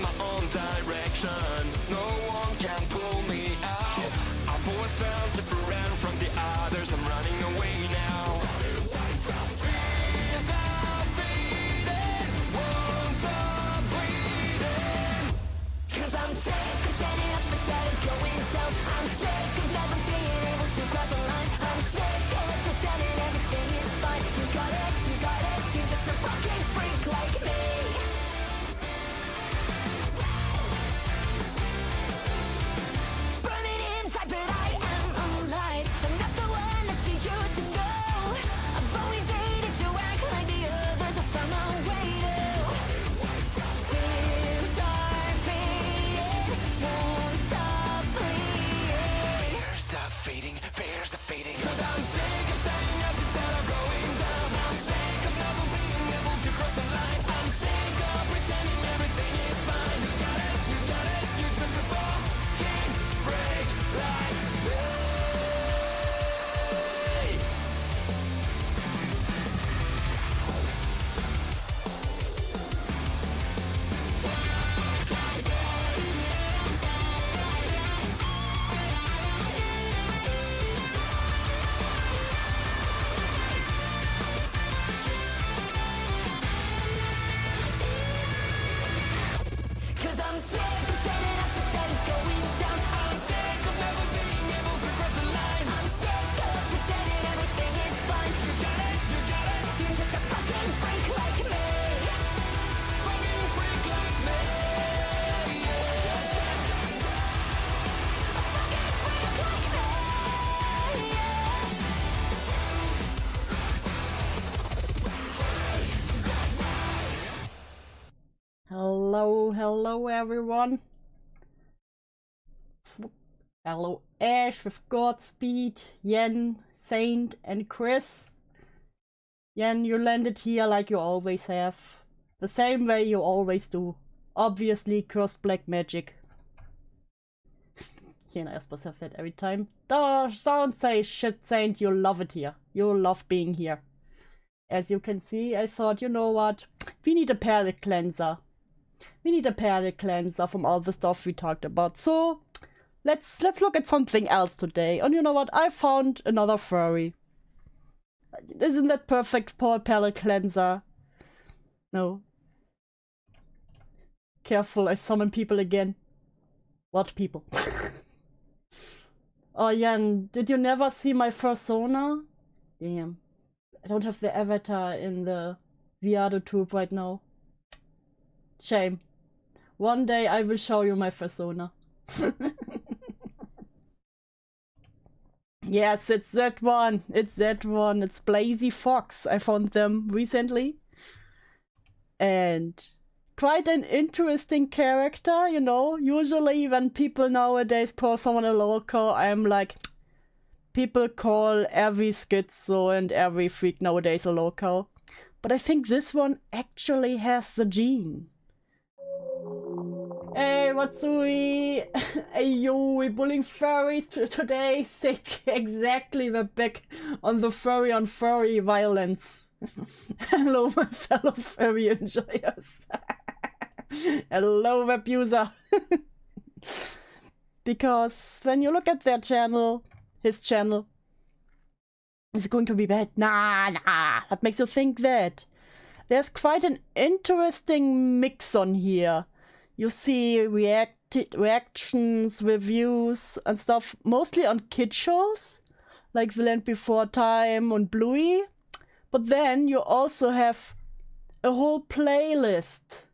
my own direction. No one can pull me out. I've always felt different from the others. I'm running away now. Fears are fading, won't stop bleeding. 'Cause I'm sick of standing up instead of going down. I'm sick of never being able to cross the line. I'm sick of pretending everything is fine. You got it, you're just a fucking freak like me. Burning inside, but I am alive. I'm not the one that you used to know. I've always hated to act like the others. I found my way to. Tears are fading, won't stop bleeding. Fears are fading. 'Cause I'm sick of standing up instead of going down. I'm sick of never being able to cross the line. I'm sick of pretending everything is fine. You got it, you're just a fucking freak like me. Cause I'm sick of standing up instead of going down. I'm sick of never being able to cross the line. I'm sick of pretending everything is fine. You got it, you're just a fucking freak like me. Fucking freak like me. Yeah. A fucking freak like me. Hello everyone. Hello Ash with Godspeed, Yen, Saint and Chris. Yen, you landed here like you always have. The same way you always do. Obviously cursed black magic. Yen, I supposed to have that every time. Don't say shit, Saint, you love it here. You love being here. As you can see, I thought, you know what? We need a palate cleanser. We need a palate cleanser from all the stuff we talked about. So let's look at something else today. And you know what? I found another furry. Isn't that perfect for a palate cleanser? No. Careful, I summon people again. What people? Oh Jan, did you never see my fursona? Damn. I don't have the avatar in the Viado tube right now. Shame. One day I will show you my fursona. Yes, it's that one. It's that one. It's Blazy Fox. I found them recently. And quite an interesting character, you know. Usually when people nowadays call someone a loco, I'm like, people call every schizo and every freak nowadays a loco. But I think this one actually has the gene. Hey, Matsui! Hey, yo, we're bullying furries today. Sick. Exactly, we're back on the furry on furry violence. Hello, my fellow furry enjoyers. Hello, web user. Because when you look at their channel, his channel, is it going to be bad? Nah. What makes you think that? There's quite an interesting mix on here. You see reactions, reviews and stuff, mostly on kid shows, like The Land Before Time and Bluey. But then you also have a whole playlist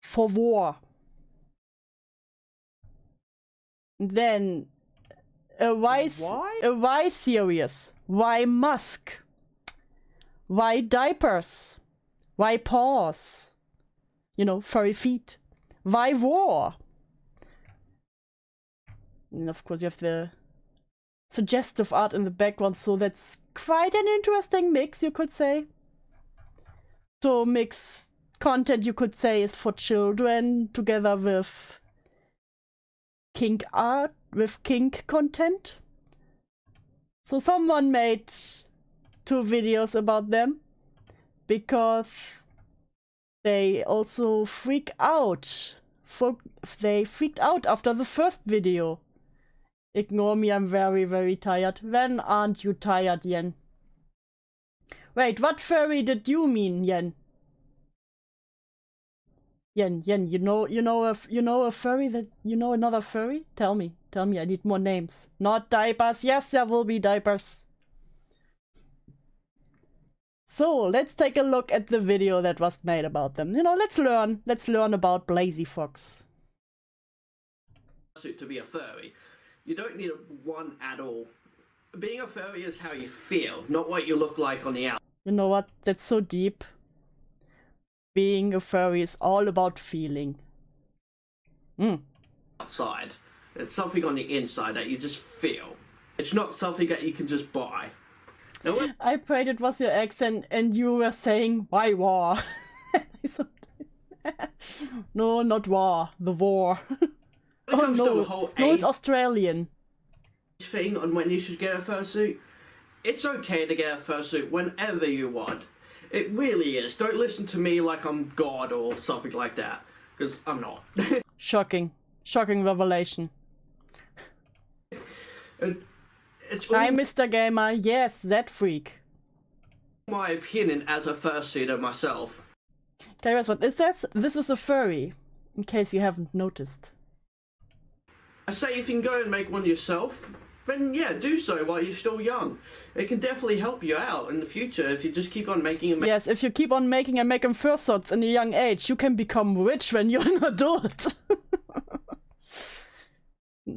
for war. Then a Y series, Why Musk, Why Diapers, Why Paws, you know, furry feet. Why war? And of course you have the suggestive art in the background, so that's quite an interesting mix, you could say. So mix content, you could say, is for children together with kink art, with kink content. So someone made 2 videos about them because they also freak out they freaked out after the first video. Ignore me, I'm very, very tired. When aren't you tired, Yen? Wait, what furry did you mean, Yen? Yen, you know a furry that you know another furry? Tell me, I need more names. Not diapers. Yes, there will be diapers. So let's take a look at the video that was made about them. You know, let's learn about Blazy Fox. To be a furry, you don't need one at all. Being a furry is how you feel, not what you look like on the outside. You know what? That's so deep. Being a furry is all about feeling. Outside. It's something on the inside that you just feel. It's not something that you can just buy. Now, I prayed it was your accent and you were saying, why war? No, not war. The war. Oh no, it's Australian. Thing on when you should get a fursuit. It's okay to get a fursuit whenever you want. It really is. Don't listen to me like I'm God or something like that, because I'm not. Shocking revelation. It's Hi, Mr. Gamer. Yes, that freak. my opinion as a fursuiter myself. Okay, guys, what is this? This is a furry, in case you haven't noticed. I say if you can go and make one yourself, then yeah, do so while you're still young. It can definitely help you out in the future if you just keep on making and Yes, if you keep on making fursuits in a young age, you can become rich when you're an adult.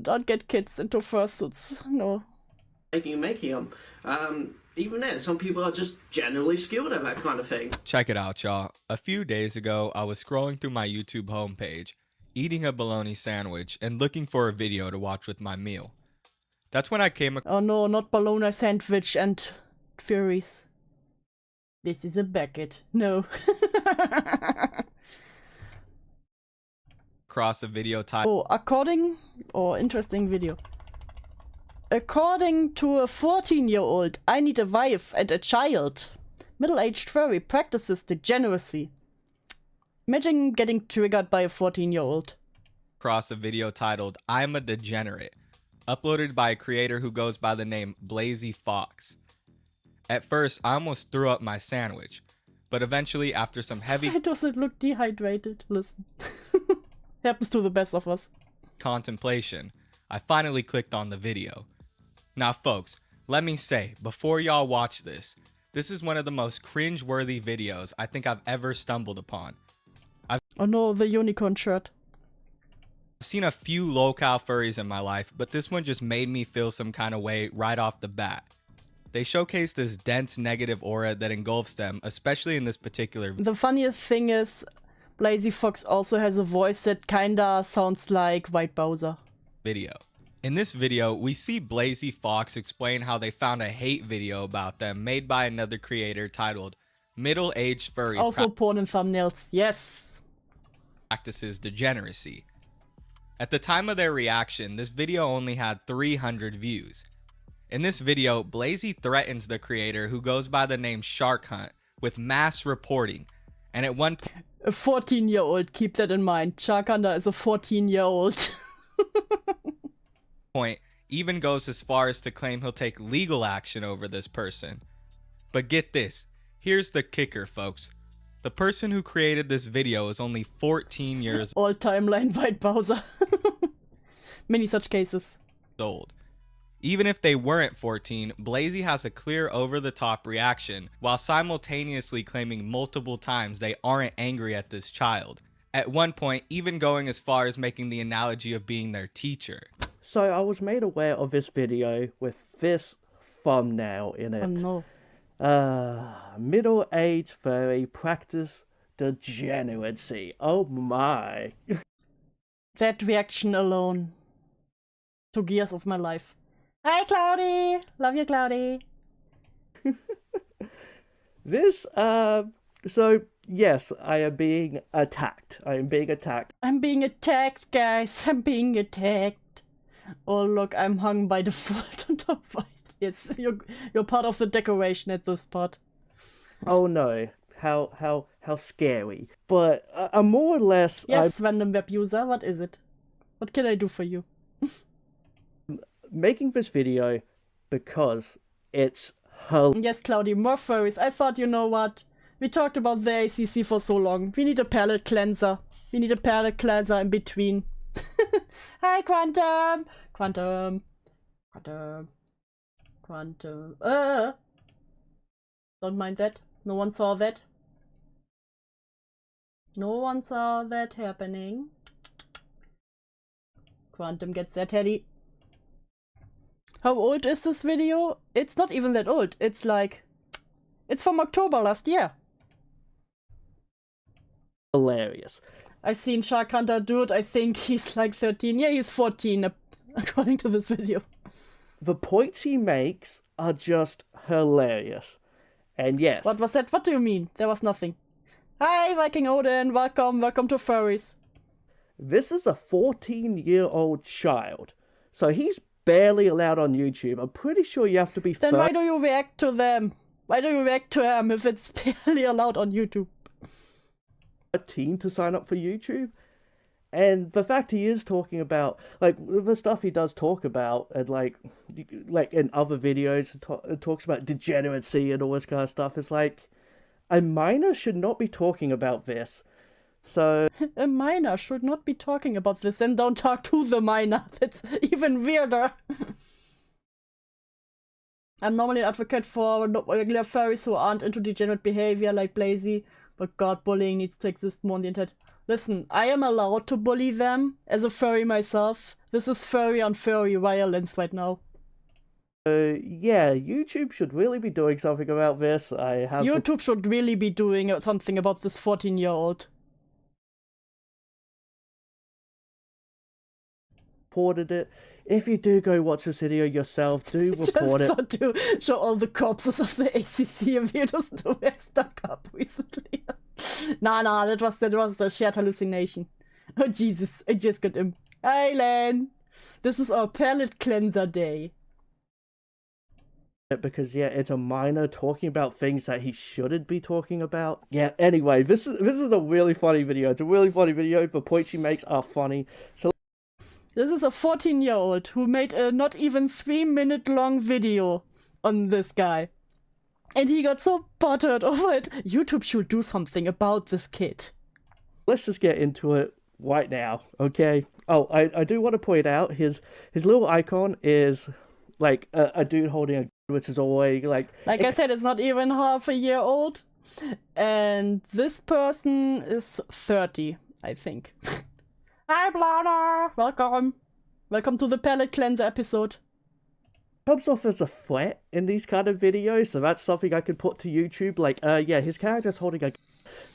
Don't get kids into fursuits, no. making them. Even then, some people are just generally skilled at that kind of thing. Check it out, y'all. A few days ago, I was scrolling through my YouTube homepage, eating a bologna sandwich, and looking for a video to watch with my meal. That's when I came Oh no, not bologna sandwich and furries. This is a bucket. No. across a video titled Interesting video. According to a 14-year-old, I need a wife and a child. Middle-aged furry practices degeneracy. Imagine getting triggered by a 14-year-old. I'm a Degenerate, uploaded by a creator who goes by the name Blazy Fox. At first, I almost threw up my sandwich, but eventually, after some heavy Why does it look dehydrated? Listen. Happens to the best of us. contemplation, I finally clicked on the video. Now folks, let me say, before y'all watch this, this is one of the most cringe-worthy videos I think I've ever stumbled upon. Oh no, the unicorn shirt. I've seen a few low-cal furries in my life, but this one just made me feel some kind of way right off the bat. They showcase this dense negative aura that engulfs them, especially in this particular The funniest thing is, Blazy Fox also has a voice that kinda sounds like White Bowser. video. In this video, we see Blazy Fox explain how they found a hate video about them made by another creator titled Middle-Aged Furry Also porn in thumbnails, yes. Practices Degeneracy. At the time of their reaction, this video only had 300 views. In this video, Blazy threatens the creator, who goes by the name Shark Hunt, with mass reporting, and at one A 14-year-old, keep that in mind. Charkanda is a 14-year-old. point even goes as far as to claim he'll take legal action over this person. But get this, here's the kicker, folks. The person who created this video is only 14 years All timeline White Bowser. Many such cases. old. Even if they weren't 14, Blazy has a clear over-the-top reaction while simultaneously claiming multiple times they aren't angry at this child. At one point, even going as far as making the analogy of being their teacher. So I was made aware of this video with this thumbnail in it. Oh no. Middle-aged furry practice degeneracy. Oh my. That reaction alone took years of my life. Hi, Cloudy! Love you, Cloudy. This, so yes, I am being attacked. I'm being attacked, guys. I'm being attacked. Oh, look, I'm hung by default on top right. Yes, you're part of the decoration at this part. Oh no. how scary. But I'm more or less Yes, random web user, what is it? What can I do for you? making this video because it's hilarious. Yes, Cloudy, more furries. I thought, you know what? We talked about the ACC for so long. We need a palette cleanser. We need a palette cleanser in between. Hi, Quantum! Quantum. Quantum. Quantum. Don't mind that. No one saw that. No one saw that happening. Quantum gets their teddy. How old is this video? It's not even that old. It's like... It's from October last year. I've seen Shark Hunter do it. I think he's like 13. Yeah, he's 14, according to this video. The points he makes are just hilarious. And yes. What was that? What do you mean? There was nothing. Hi, Viking Odin. Welcome. Welcome to Furries. This is a 14-year-old child. So he's barely allowed on YouTube. I'm pretty sure you have to be Then why do you react to them? Why do you react to him if it's barely allowed on YouTube? 13 to sign up for YouTube. And the fact he is talking about, like, the stuff he does talk about, and like in other videos, talks about degeneracy and all this kind of stuff, it's like, a minor should not be talking about this. So... A minor should not be talking about this, and don't talk to the minor. That's even weirder. I'm normally an advocate for regular furries who aren't into degenerate behavior like Blazy, but god, bullying needs to exist more on the internet. Listen, I am allowed to bully them as a furry myself. This is furry on furry violence right now. Yeah, YouTube should really be doing something about this. YouTube should really be doing something about this 14-year-old. Reported it. If you do go watch this video yourself, do report it. Just to show all the corpses of the ACC if you just do a stuck up recently. Nah, that was a shared hallucination. Oh Jesus, I just got him. Hi Len! This is our palette cleanser day. Because yeah, it's a minor talking about things that he shouldn't be talking about. Yeah, anyway, this is a really funny video. It's a really funny video. The points he makes are funny. So this is a 14-year-old who made a not even 3-minute long video on this guy. And he got so buttered over it. YouTube should do something about this kid. Let's just get into it right now, okay? Oh, I do want to point out his little icon is like a dude holding a gun, which is always like... I said, it's not even half a year old. And this person is 30, I think. Hi, Blana! Welcome. Welcome to the palette cleanser episode. Comes off as a threat in these kind of videos, so that's something I could put to YouTube. Like, yeah, his character's holding a...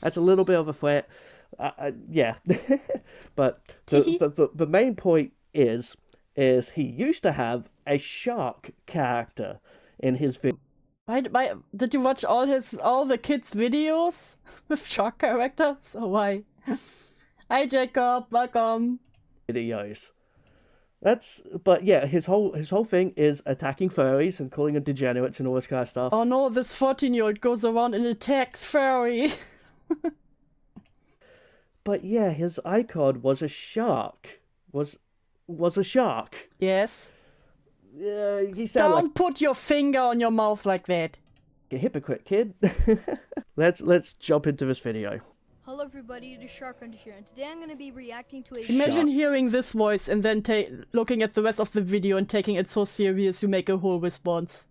That's a little bit of a threat. Yeah. But the main point is he used to have a shark character in his video. Why did you watch all the kids' videos with shark characters? Or why? Hi Jacob, welcome. Videos. But yeah, his whole thing is attacking furries and calling them degenerates and all this kind of stuff. Oh no, this 14-year-old goes around and attacks furry. But yeah, his icon was a shark. Was a shark. Yes. He sounded Don't put your finger on your mouth like that. A hypocrite, kid. Let's jump into this video. Hello everybody, it is Shark Hunter here, and today I'm going to be reacting to a Imagine hearing this voice and then looking at the rest of the video and taking it so serious you make a whole response.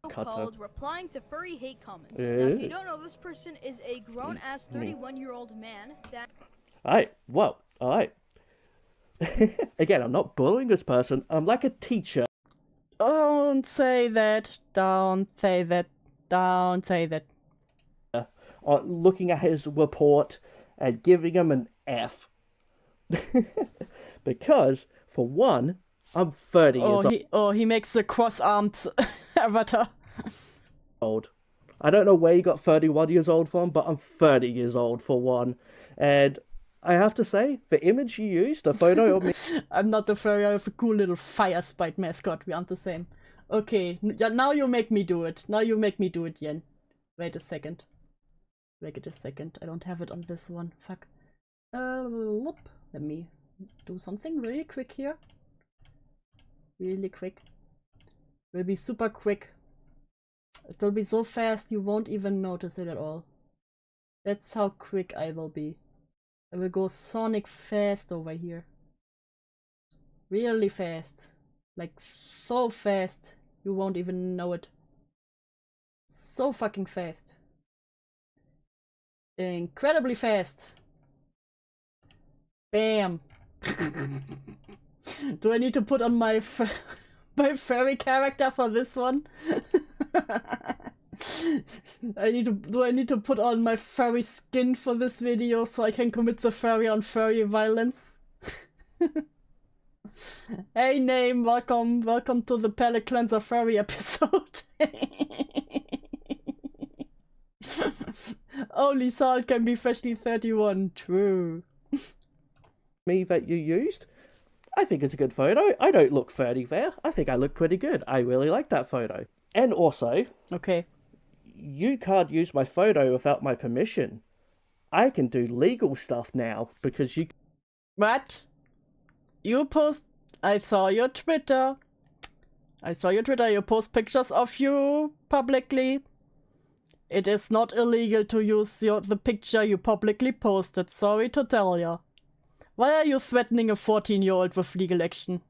called Replying to Furry Hate Comments. Now, if you don't know, this person is a grown-ass 31-year-old man that... Alright, well, alright. Again, I'm not bullying this person, I'm like a teacher. Don't say that, don't say that, don't say that. Looking at his report and giving him an F. Because, for one, I'm 30 years old. He makes the cross-armed avatar. I don't know where he got 31 years old from, but I'm 30 years old for one. And I have to say, the image you used, the photo of me... I'm not the furry, I have a cool little fire spite mascot. We aren't the same. Okay, now you make me do it. Now you make me do it, Yen. Wait a second. Wait a second, I don't have it on this one. Fuck. Whoop. Let me do something really quick here. Really quick. Will be super quick. It will be so fast you won't even notice it at all. That's how quick I will be. I will go Sonic fast over here. Really fast. Like so fast you won't even know it. So fucking fast. Incredibly fast. Bam. Do I need to put on my my furry character for this one? Do I need to put on my furry skin for this video so I can commit the furry on furry violence? Hey name, welcome to the Palette Cleanser furry episode. Only salt can be freshly 31. True. Me that you used. I think it's a good photo. I don't look 30 there. I think I look pretty good. I really like that photo. And also, okay, you can't use my photo without my permission. I can do legal stuff now because you... What? You post... I saw your Twitter. You post pictures of you publicly. It is not illegal to use the picture you publicly posted. Sorry to tell ya. Why are you threatening a 14-year-old with legal action?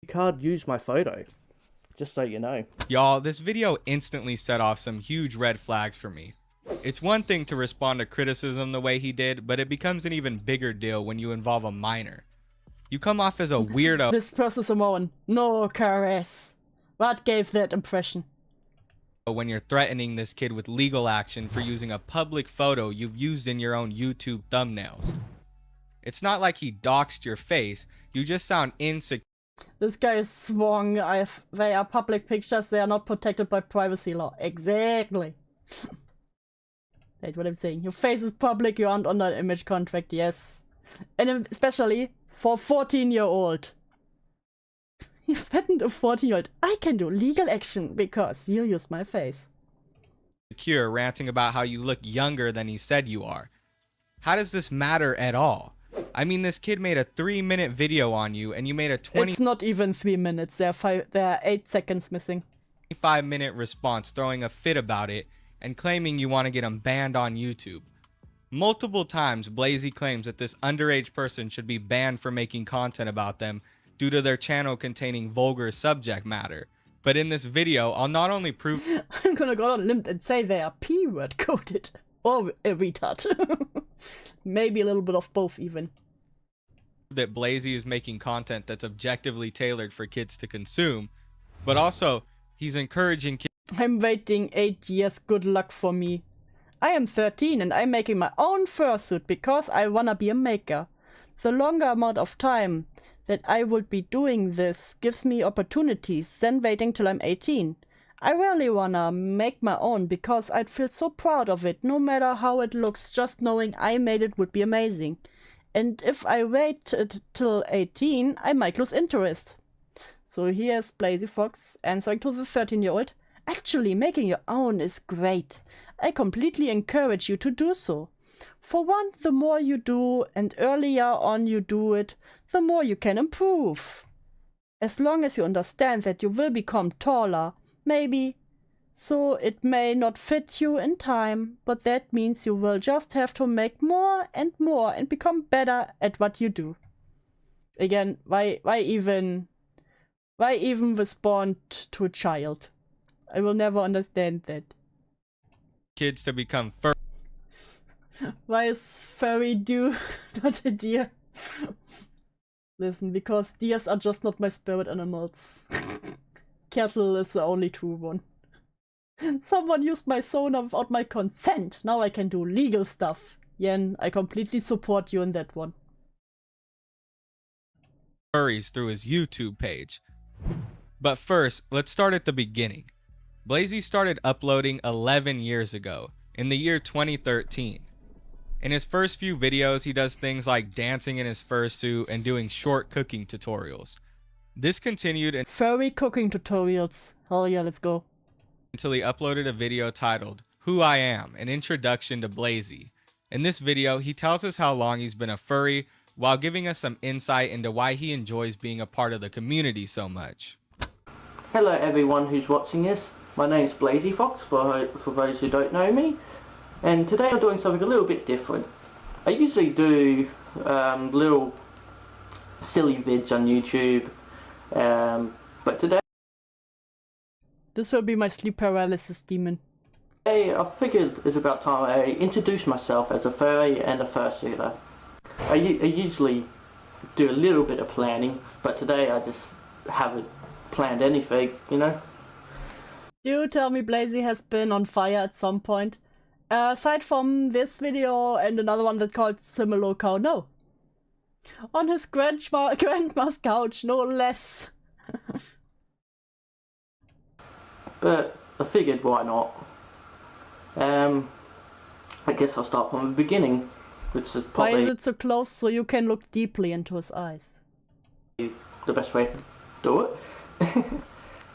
You can't use my photo. Just so you know. Y'all, this video instantly set off some huge red flags for me. It's one thing to respond to criticism the way he did, but it becomes an even bigger deal when you involve a minor. You come off as a weirdo. This person Simone. No caress. What gave that impression? When you're threatening this kid with legal action for using a public photo you've used in your own YouTube thumbnails. It's not like he doxed your face, you just sound insecure. This guy is swung. They are public pictures, they are not protected by privacy law. Exactly. That's what I'm saying. Your face is public, you aren't under an image contract, yes. And especially for a 14-year-old. He threatened a 14-year-old. I can do legal action because you use my face. Secure, ranting about how you look younger than he said you are. How does this matter at all? I mean, this kid made a 3-minute video on you and you made a It's not even 3 minutes. There are 8 seconds missing. 25-minute response throwing a fit about it and claiming you want to get him banned on YouTube. Multiple times, Blazy claims that this underage person should be banned for making content about them due to their channel containing vulgar subject matter. But in this video, I'll not only prove I'm gonna go on a limb and say they are P-word coded. Or a retard. Maybe a little bit of both even. that Blazy is making content that's objectively tailored for kids to consume, but also he's encouraging kids. I'm waiting 8 years, good luck for me. I am 13 and I'm making my own fursuit because I wanna be a maker. The longer amount of time that I would be doing this gives me opportunities than waiting till I'm 18. I really wanna make my own because I'd feel so proud of it, no matter how it looks, just knowing I made it would be amazing. And if I wait till 18, I might lose interest. So here's Blazy Fox answering to the 13-year-old. Actually, making your own is great. I completely encourage you to do so. For one, the more you do and earlier on you do it, the more you can improve. As long as you understand that you will become taller, maybe. So it may not fit you in time, but that means you will just have to make more and become better at what you do. Again, why even respond to a child? I will never understand that. Kids to become furry. Why is furry dew not a deer? Listen, because deers are just not my spirit animals. Cattle is the only true one. Someone used my sonar without my consent. Now I can do legal stuff. Yen, I completely support you in that one. Furries through his YouTube page. But first, let's start at the beginning. Blazy started uploading 11 years ago, in the year 2013. In his first few videos, he does things like dancing in his fursuit and doing short cooking tutorials. This continued Furry cooking tutorials. Hell yeah, let's go. Until he uploaded a video titled, Who I Am, an introduction to Blazy. In this video, he tells us how long he's been a furry, while giving us some insight into why he enjoys being a part of the community so much. Hello everyone who's watching this. My name's Blazy Fox, for those who don't know me. And today I'm doing something a little bit different. I usually do little silly vids on YouTube, but today This will be my sleep paralysis demon. I figured it's about time I introduce myself as a furry and a fursuiter. I usually do a little bit of planning, but today I just haven't planned anything, you know? You tell me Blazy has been on fire at some point. Aside from this video and another one that's called Similar Cow, no. On his grandma's couch, no less. But I figured why not. I guess I'll start from the beginning, which is Why probably is it so close so you can look deeply into his eyes? the best way to do it.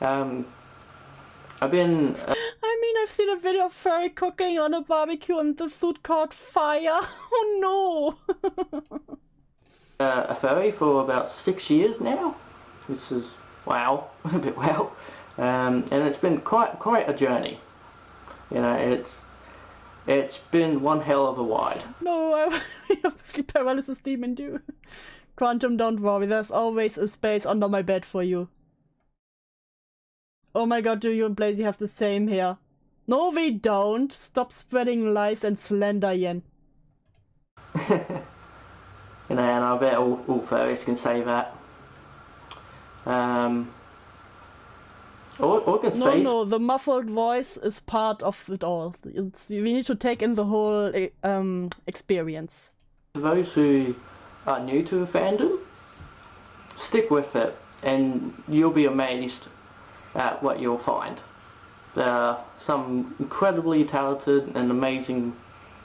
I've been I mean, I've seen a video of furry cooking on a barbecue and the food caught fire. Oh no! a furry for about 6 years now, which is wow, a bit wow. And it's been quite a journey. You know, it's been one hell of a ride. No, I have a sleep paralysis demon too. Quantum, don't worry, there's always a space under my bed for you. Oh my god, do you and Blazy have the same hair? No, we don't. Stop spreading lies and slander, Yen. You know, and I bet all furries can say that. Or can say... No, the muffled voice is part of it all. We need to take in the whole experience. For those who are new to the fandom, stick with it and you'll be amazed at what you'll find. There are some incredibly talented and amazing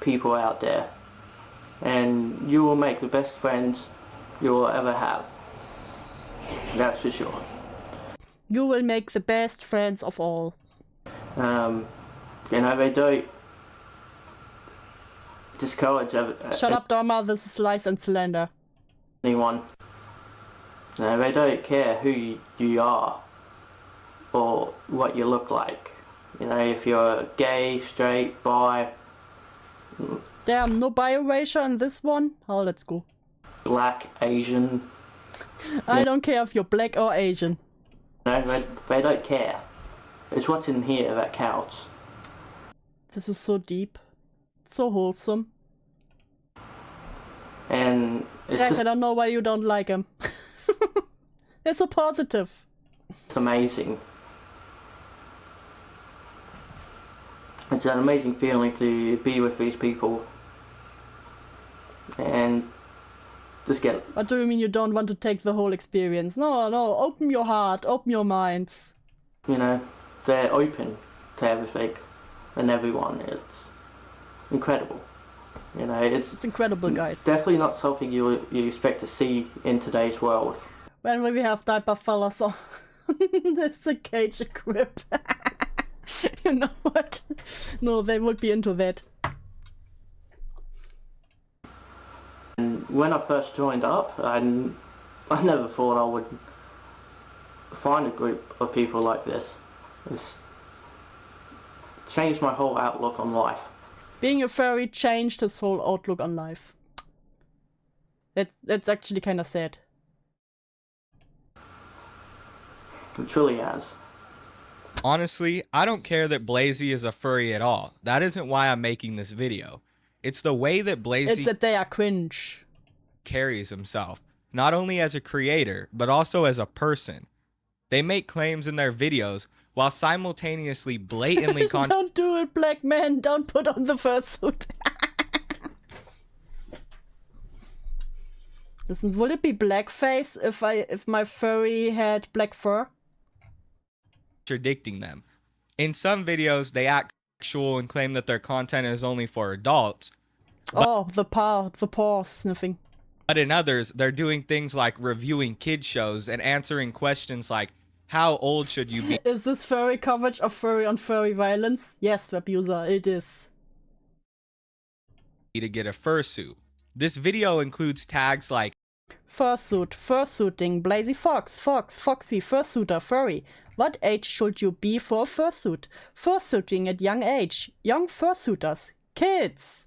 people out there, and you will make the best friends you will ever have. That's for sure. You will make the best friends of all. You know, they don't discourage Shut up, Dharma, this is lies and slander. anyone. You know, they don't care who you are or what you look like. You know, if you're gay, straight, bi, Damn, no biracial in this one? Oh, let's go. black, Asian, I don't care if you're black or Asian. you know, they don't care. It's what's in here that counts. This is so deep. So wholesome. And it's Guys, just I don't know why you don't like him. They're so positive. amazing. It's an amazing feeling to be with these people and just get What do you mean you don't want to take the whole experience? No, open your heart, open your minds. you know, they're open to everything and everyone. It's incredible. You know, It's incredible, guys. definitely not something you expect to see in today's world. When will we have diaper fellas on? There's a cage equip. You know what? No, they would be into that. And when I first joined up, I never thought I would find a group of people like this. It's changed my whole outlook on life. Being a furry changed his whole outlook on life. That's actually kind of sad. It truly has. Honestly, I don't care that Blazy is a furry at all. That isn't why I'm making this video. It's the way that It's Blazy that they are cringe. carries himself, not only as a creator, but also as a person. They make claims in their videos while simultaneously blatantly Don't do it, black man. Don't put on the fursuit. Listen, would it be blackface if my furry had black fur? contradicting them. In some videos, they act sexual and claim that their content is only for adults, Oh, the paw sniffing. but in others, they're doing things like reviewing kid shows and answering questions like, How old should you be Is this furry coverage of furry on furry violence? Yes, web user, it is. to get a fursuit? This video includes tags like Fursuit, fursuiting, Blazy Fox, Foxy, fursuiter, furry. What age should you be for a fursuit? Fursuiting at young age. Young fursuiters. Kids.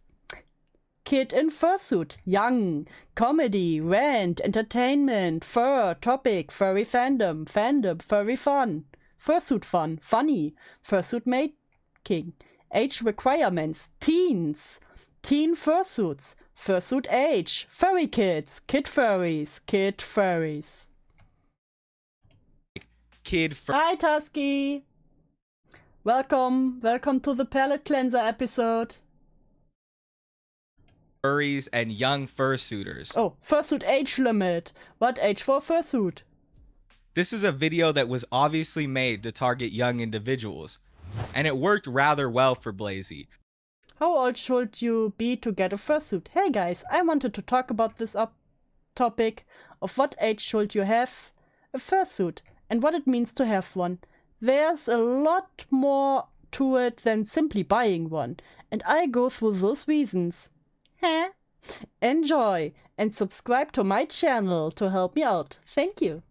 Kid in fursuit. Young. Comedy, rant, entertainment, fur, topic, furry fandom, furry fun. Fursuit fun, funny. Fursuit making. Age requirements. Teens. Teen fursuits. Fursuit age. Furry kids. Kid furries. Kid furries. kid Hi, Tusky! Welcome to the palette cleanser episode. furries and young fursuiters. Oh, fursuit age limit. What age for fursuit? This is a video that was obviously made to target young individuals, and it worked rather well for Blazy. How old should you be to get a fursuit? Hey guys, I wanted to talk about this topic of what age should you have a fursuit and what it means to have one. There's a lot more to it than simply buying one, and I go through those reasons. Enjoy and subscribe to my channel to help me out. Thank you.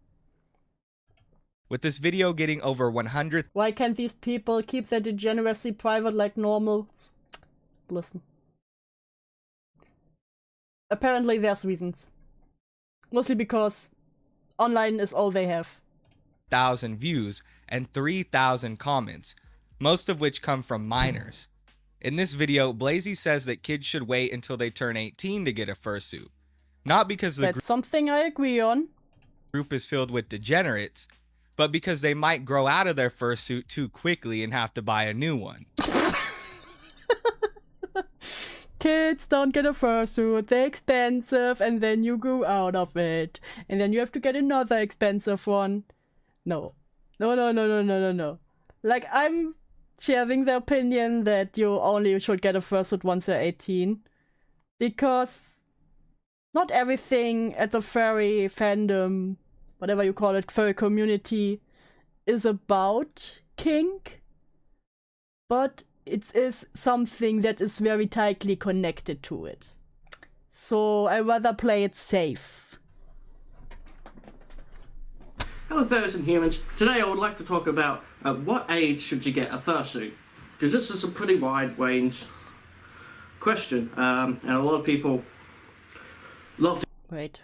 With this video getting over 100 Why can't these people keep their degeneracy private like normals? Listen. Apparently there's reasons. Mostly because online is all they have. 1,000 views and 3,000 comments, most of which come from minors. In this video, Blazy says that kids should wait until they turn 18 to get a fursuit. Not because the That's something I agree on. group is filled with degenerates, but because they might grow out of their fursuit too quickly and have to buy a new one. Kids don't get a fursuit, they're expensive, and then you grew out of it. And then you have to get another expensive one. No. No. Like, I'm sharing the opinion that you only should get a fursuit once you're 18. Because not everything at the furry fandom, whatever you call it, furry community, is about kink. But it is something that is very tightly connected to it. So I rather play it safe. Hello furries and humans. Today I would like to talk about what age should you get a fursuit? Because this is a pretty wide range question, and a lot of people love Wait.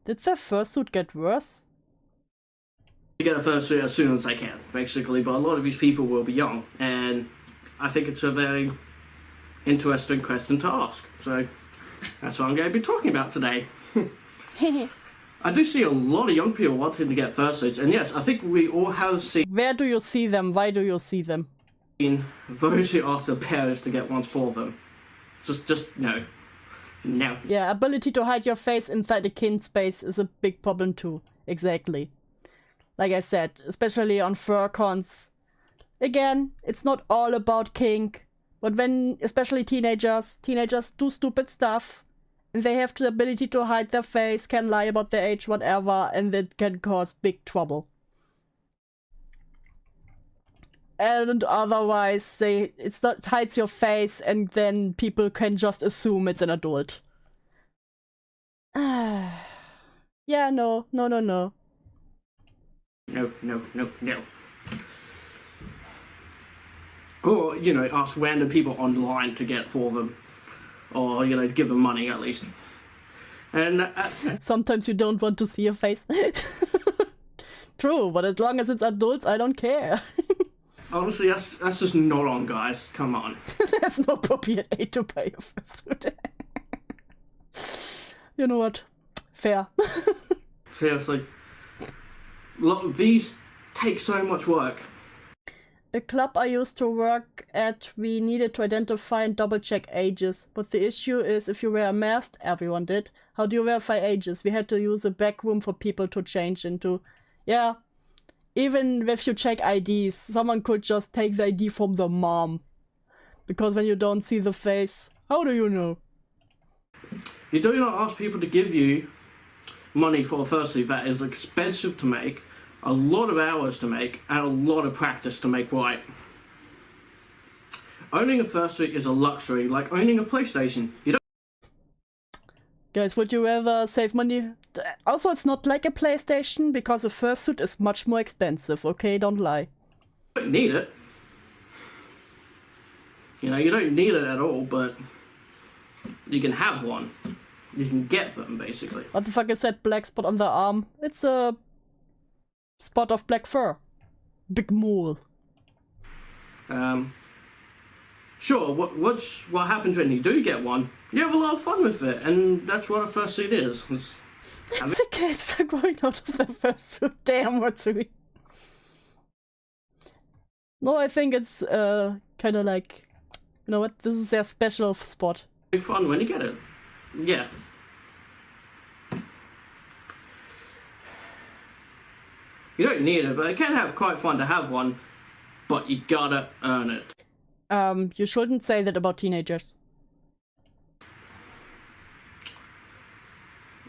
Did the fursuit get worse? to get a fursuit as soon as they can, basically, but a lot of these people will be young, and I think it's a very interesting question to ask. So that's what I'm going to be talking about today. I do see a lot of young people wanting to get fursuits, and yes, I think we all have seen Where do you see them? Why do you see them? those who ask their parents to get ones for them. Just no. No. Yeah, ability to hide your face inside a kin space is a big problem too. Exactly. Like I said, especially on fur cons. Again, it's not all about kink, but when, especially teenagers do stupid stuff, and they have the ability to hide their face, can lie about their age, whatever, and that can cause big trouble. And otherwise, it's not hides your face, and then people can just assume it's an adult. Yeah, no. No. Or, ask random people online to get for them. Or, give them money at least. And Sometimes you don't want to see a face. True, but as long as it's adults, I don't care. honestly, that's just not on, guys. Come on. There's no appropriate age to buy a fursuit. You know what? Fair. Seriously. These take so much work. A club I used to work at, we needed to identify and double check ages. But the issue is, if you wear a mask, everyone did. How do you verify ages? We had to use a back room for people to change into. Yeah. Even if you check IDs, someone could just take the ID from the mom. Because when you don't see the face, how do you know? You do not ask people to give you money for a fursuit that is expensive to make, a lot of hours to make and a lot of practice to make right. Owning a fursuit is a luxury, like owning a PlayStation. You don't Guys, would you rather save money? Also, it's not like a PlayStation because a fursuit is much more expensive, okay? Don't lie. need it. You know, you don't need it at all, but you can have one. You can get them, basically. What the fuck is that black spot on the arm? It's a spot of black fur. Big mole. Sure, what happens when you do get one? You have a lot of fun with it, and that's what a fursuit is. It's the kids are growing out of their fursuit. Damn, Matsui. No, I think it's kind of like, you know what? This is their special spot. Big fun when you get it. Yeah. You don't need it, but it can have quite fun to have one. But you gotta earn it. You shouldn't say that about teenagers.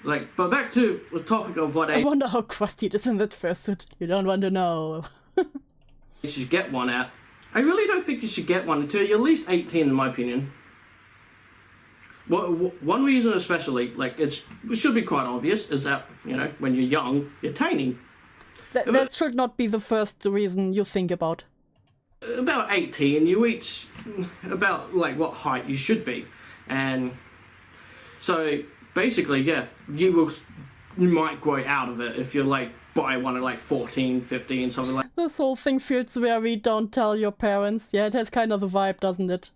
Like, but back to the topic of what I wonder how crusty it is in that fursuit. You don't want to know. you should get one at. I really don't think you should get one until you're at least 18, in my opinion. One reason especially, like, it should be quite obvious, is that, you know, when you're young, you're tiny. That should not be the first reason you think about. About 18, you reach about, like, what height you should be. And so, basically, yeah, you might grow out of it if you're, like, by one at, like, 14, 15, something like that. This whole thing feels very don't tell your parents. Yeah, it has kind of the vibe, doesn't it?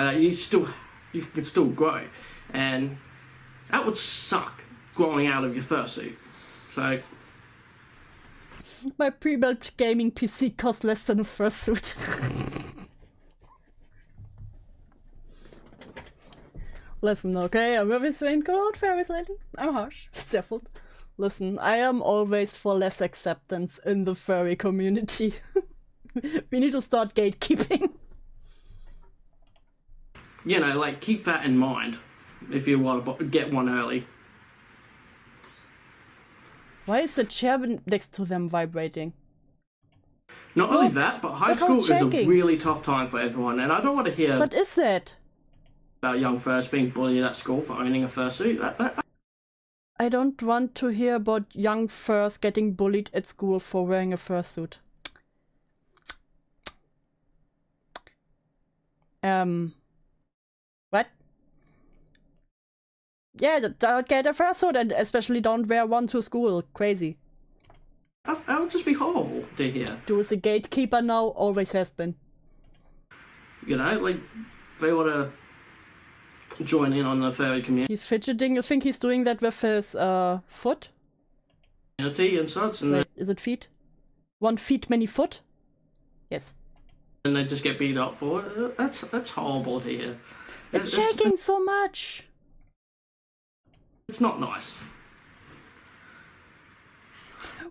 You can still grow. And that would suck, growing out of your fursuit. So... My pre-built gaming PC costs less than a fursuit. Listen, okay, I'm very saying go out fairies lately. I'm harsh. It's their fault. Listen, I am always for less acceptance in the furry community. We need to start gatekeeping. You know, like, keep that in mind if you want to get one early. Why is the chair next to them vibrating? Not only that, but high school is a really tough time for everyone, and I don't want to hear What is that? about young furs being bullied at school for owning a fursuit. I don't want to hear about young furs getting bullied at school for wearing a fursuit. What? Yeah, don't get a fursuit and especially don't wear one to school. Crazy. That would just be horrible to hear. Do is a gatekeeper now, always has been. You know, like, they want to join in on the furry community He's fidgeting. You think he's doing that with his foot? and such, and, Wait, is it feet? One feet, many foot? Yes. and they just get beat up for it. That's horrible to hear. It's shaking so much. It's not nice.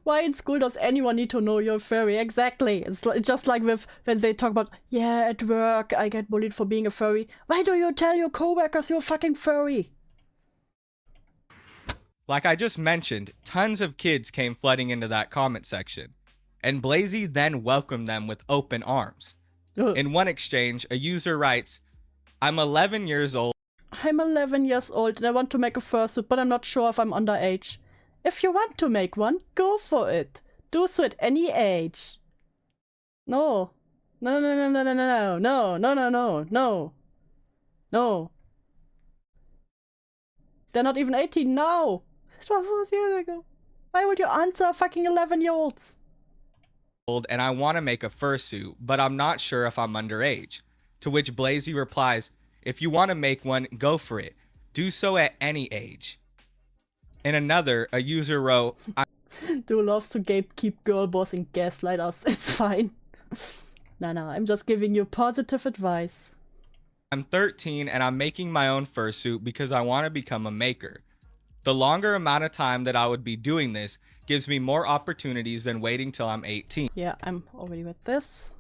Why in school does anyone need to know you're furry? Exactly. It's just like with when they talk about, yeah, at work I get bullied for being a furry. Why do you tell your coworkers you're fucking furry? Like I just mentioned, tons of kids came flooding into that comment section, and Blazy then welcomed them with open arms. Ugh. In one exchange, a user writes, "I'm 11 years old. I'm 11 years old and I want to make a fursuit, but I'm not sure if I'm underage. If you want to make one, go for it. Do so at any age." No. No, no, no, no, no, no, no, no, no, no, no. No. They're not even 18 now. It was 4 years ago. Why would you answer fucking 11-year-olds? And I want to make a fursuit, but I'm not sure if I'm underage." To which Blazy replies, "If you want to make one, go for it. Do so at any age." In another, a user wrote, Du loves to gatekeep girl boss and gaslight us. It's fine. Nah, I'm just giving you positive advice. "I'm 13 and I'm making my own fursuit because I want to become a maker. The longer amount of time that I would be doing this gives me more opportunities than waiting till I'm 18. Yeah, I'm already with this.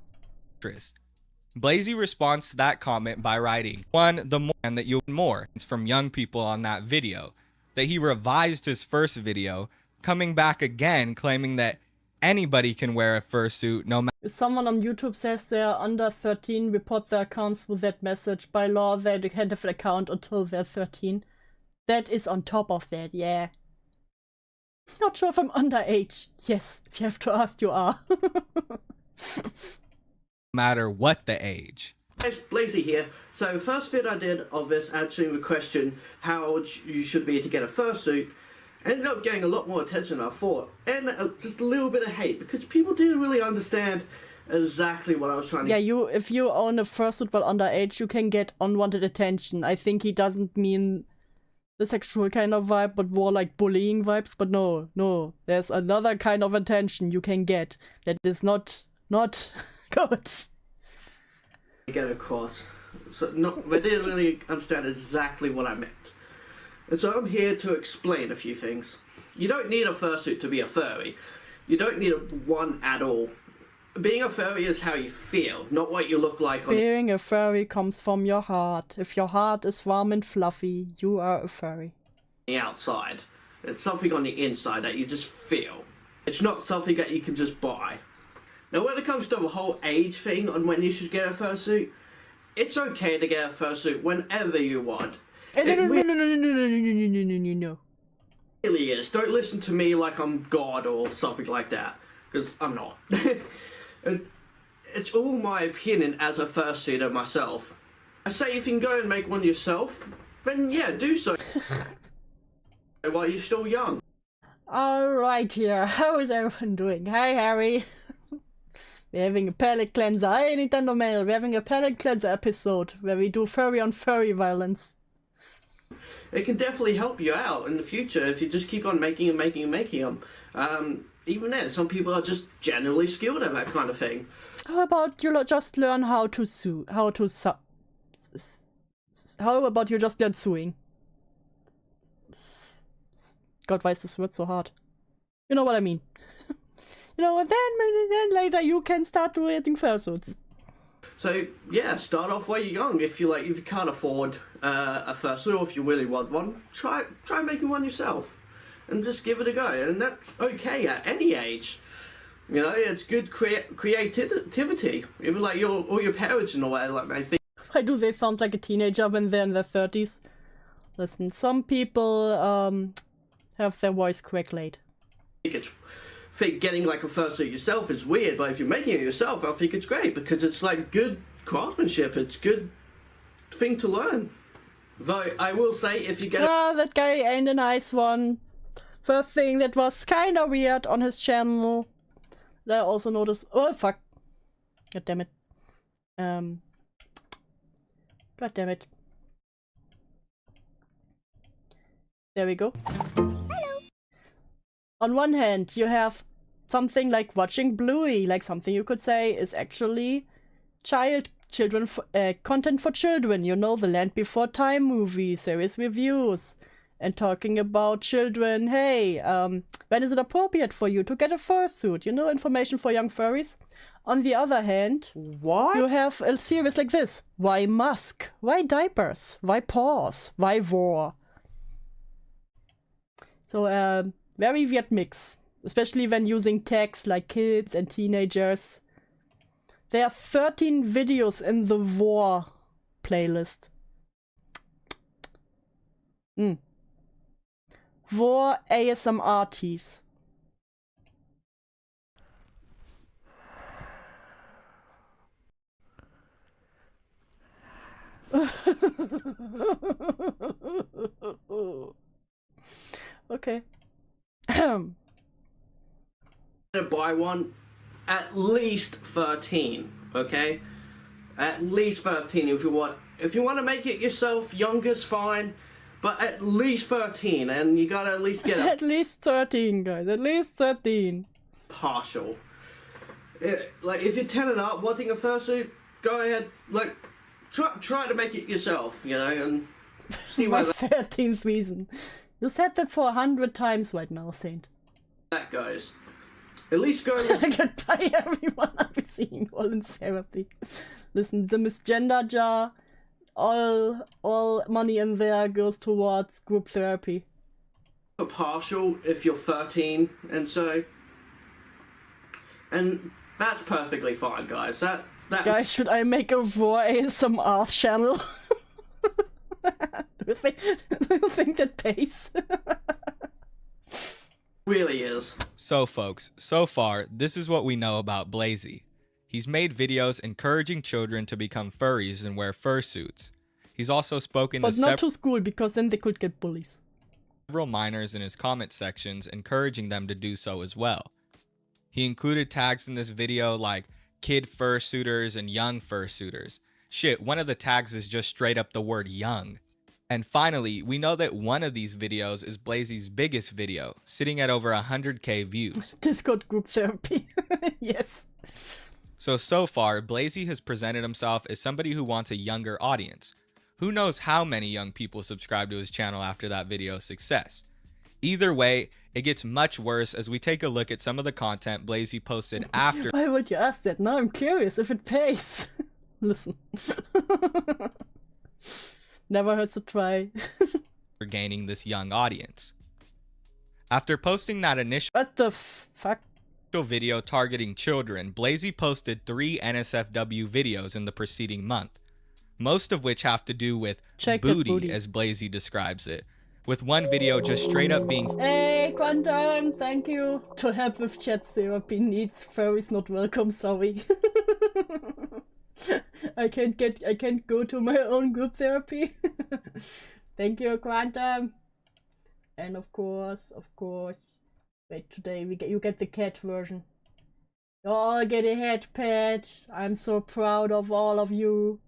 Blazy responds to that comment by writing, "One, the more and that you'll more." It's from young people on that video. That he revised his first video, coming back again claiming that Anybody can wear a fursuit, no matter. If someone on YouTube says they are under 13, report their accounts with that message. By law, they can't have an account until they're 13. That is on top of that, yeah. Not sure if I'm underage. Yes, if you have to ask, you are. Matter what the age. Guys, Blazy here. So first vid I did of this answering the question how old you should be to get a fursuit ended up getting a lot more attention than I thought, and just a little bit of hate because people didn't really understand exactly what I was trying to. Yeah, if you own a fursuit while underage, you can get unwanted attention. I think he doesn't mean the sexual kind of vibe, but more like bullying vibes. But no, there's another kind of attention you can get that is not good. Get across. So they didn't really understand exactly what I meant. And so I'm here to explain a few things. You don't need a fursuit to be a furry. You don't need one at all. Being a furry is how you feel, not what you look like on Being a furry comes from your heart. If your heart is warm and fluffy, you are a furry. the outside. It's something on the inside that you just feel. It's not something that you can just buy. Now when it comes to the whole age thing on when you should get a fursuit, it's okay to get a fursuit whenever you want. No. It really is. Don't listen to me like I'm God or something like that, because I'm not. It's all my opinion as a fursuiter myself. I say if you can go and make one yourself, then yeah, do so. While you're still young. Alright here, how is everyone doing? Hi Harry. We're having a palate cleanser. Hi Nintendo Mail, we're having a palate cleanser episode where we do furry on furry violence. It can definitely help you out in the future if you just keep on making them. Even then, some people are just generally skilled at that kind of thing. How about you just learn how to how about you just learn sewing? God, why is this word so hard? You know what I mean. You know, and then later you can start doing fursuits. So yeah, start off while you're young. If you can't afford a fursuit, or if you really want one, try making one yourself, and just give it a go. And that's okay at any age. You know, it's good creativity. Even like all your parents in a way, like they think. Why do they sound like a teenager when they're in their 30s? Listen, some people have their voice cracked late. Think getting like a fursuit yourself is weird, but if you're making it yourself, I think it's great because it's like good craftsmanship. It's good thing to learn. Though I will say, if you get that guy ain't a nice one. First thing that was kinda weird on his channel. I also noticed. Oh fuck! God damn it! God damn it! There we go. On one hand, you have something like watching Bluey, like something you could say is actually content for children. You know, the Land Before Time movie, series reviews, and talking about children. Hey, when is it appropriate for you to get a fursuit? You know, information for young furries. On the other hand, What? you have a series like this. Why mask? Why diapers? Why paws? Why war? So, very weird mix, especially when using tags like kids and teenagers. There are 13 videos in the war playlist. War ASMR teas. Okay. to buy one, at least 13, okay? At least 13 if you want. If you want to make it yourself, younger's fine, but at least 13, and you gotta at least get At least 13, guys. At least 13. partial. Like, if you're 10 and up, wanting a fursuit, go ahead, like, try to make it yourself, you know, and see My where 13th reason. You said that for 100 times right now, Saint. that goes. At least go with Goodbye, everyone. I'm seeing all in therapy. Listen, the misgender jar, all money in there goes towards group therapy. a partial if you're 13, and so And that's perfectly fine, guys. That Guys, should I make a raw ASMR channel? do you think that pays? really is. So folks, so far, this is what we know about Blazy. He's made videos encouraging children to become furries and wear fursuits. He's also spoken but to not to school, because then they could get bullies. Several minors in his comment sections, encouraging them to do so as well. He included tags in this video like kid fursuiters and young fursuiters. Shit, one of the tags is just straight up the word young. And finally, we know that one of these videos is Blazy's biggest video, sitting at over 100k views. Discord group therapy. Yes. So far, Blazy has presented himself as somebody who wants a younger audience. Who knows how many young people subscribe to his channel after that video's success. Either way, it gets much worse as we take a look at some of the content Blazy posted after. Why would you ask that? Now I'm curious if it pays. Listen. Never hurts to try. For gaining this young audience. After posting that initial What the fuck? video targeting children, Blazy posted 3 NSFW videos in the preceding month, most of which have to do with booty, as Blazy describes it, with one video just straight up being Hey, Quantum, thank you. To help with chat therapy needs, furries not welcome, sorry. I can't go to my own group therapy. Thank you, Quantum. And of course, wait, today you get the cat version. You all get a head pet. I'm so proud of all of you.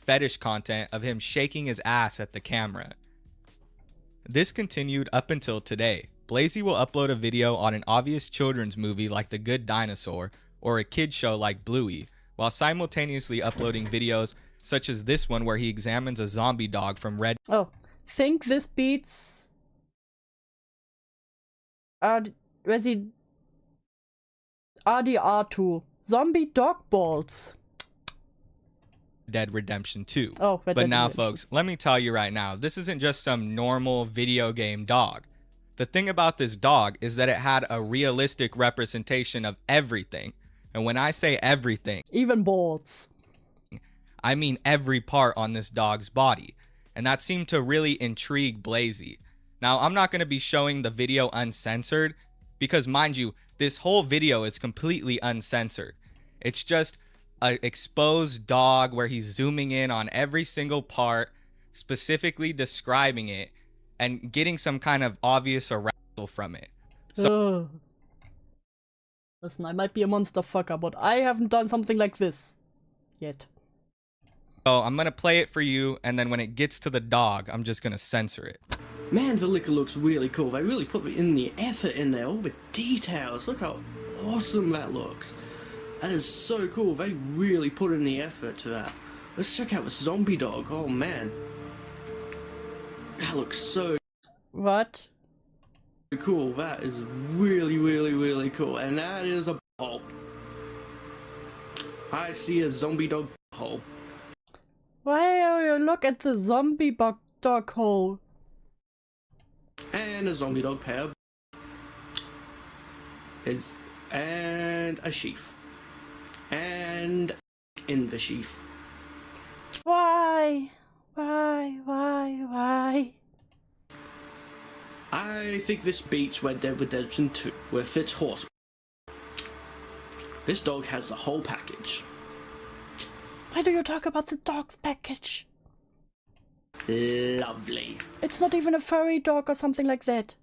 fetish content of him shaking his ass at the camera. This continued up until today. Blazy will upload a video on an obvious children's movie like The Good Dinosaur or a kid show like Bluey, while simultaneously uploading videos such as this one where he examines a zombie dog from Red. Oh, think this beats RDR2. Zombie dog balls. Dead Redemption 2. Oh, but now, folks, let me tell you right now, this isn't just some normal video game dog. The thing about this dog is that it had a realistic representation of everything. And when I say everything, even balls, I mean every part on this dog's body. And that seemed to really intrigue Blazy. Now, I'm not going to be showing the video uncensored because, mind you, this whole video is completely uncensored. It's just an exposed dog where he's zooming in on every single part, specifically describing it and getting some kind of obvious arousal from it. So, listen, I might be a monster fucker, but I haven't done something like this yet. So I'm gonna play it for you, and then when it gets to the dog, I'm just gonna censor it. Man, the liquor looks really cool. They really put in the effort in there, all the details. Look how awesome that looks. That is so cool. They really put in the effort to that. Let's check out the zombie dog. Oh man, that looks so What? cool. That is really, really, really cool. And that is a hole. I see a zombie dog hole. Why are you look at the zombie dog hole? And a zombie dog pair. And a sheath. And in the sheath. Why? I think this beats Red Dead Redemption 2 with its horse. This dog has the whole package. Why do you talk about the dog's package? Lovely. It's not even a furry dog or something like that.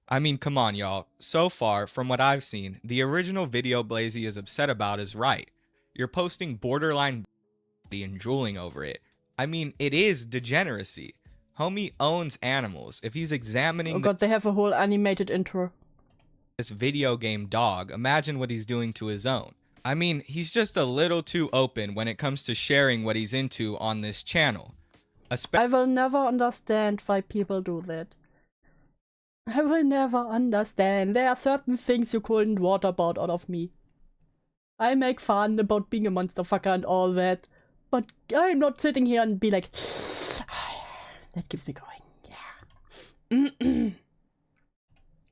I mean, come on, y'all. So far, from what I've seen, the original video Blazy is upset about is right. You're posting borderline and drooling over it. I mean, it is degeneracy. Homie owns animals. If he's examining Oh god, they have a whole animated intro. This video game dog, imagine what he's doing to his own. I mean, he's just a little too open when it comes to sharing what he's into on this channel. I will never understand why people do that. I will never understand. There are certain things you couldn't waterboard out of me. I make fun about being a monster fucker and all that, but I'm not sitting here and be like, that keeps me going. Yeah.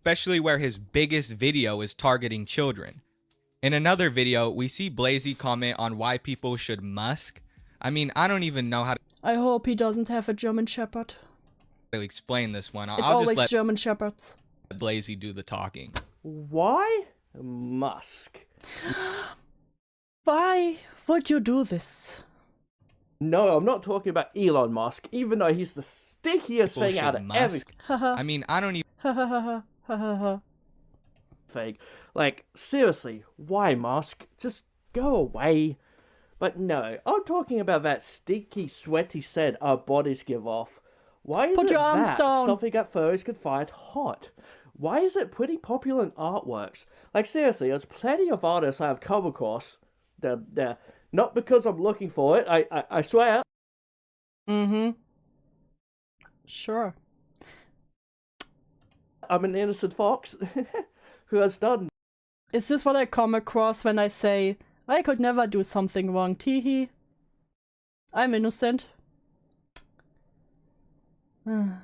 especially where his biggest video is targeting children. In another video, we see Blazy comment on why people should musk. I mean, I don't even know how I hope he doesn't have a German Shepherd. to explain this one. It's I'll always just let German Shepherds. Blazy do the talking. Why Musk? Why would you do this? No, I'm not talking about Elon Musk, even though he's the stickiest People thing should out of everything. Haha. I mean, I don't even Hahaha. Like, seriously, why Musk? Just go away. But no, I'm talking about that stinky, sweaty scent our bodies give off. Why is Put it your arms that down. something that furries could find hot? Why is it pretty popular in artworks? Like, seriously, there's plenty of artists I've come across. They're not because I'm looking for it, I swear. Mm-hmm. Sure. I'm an innocent fox who has done. Is this what I come across when I say, I could never do something wrong, teehee? I'm innocent. I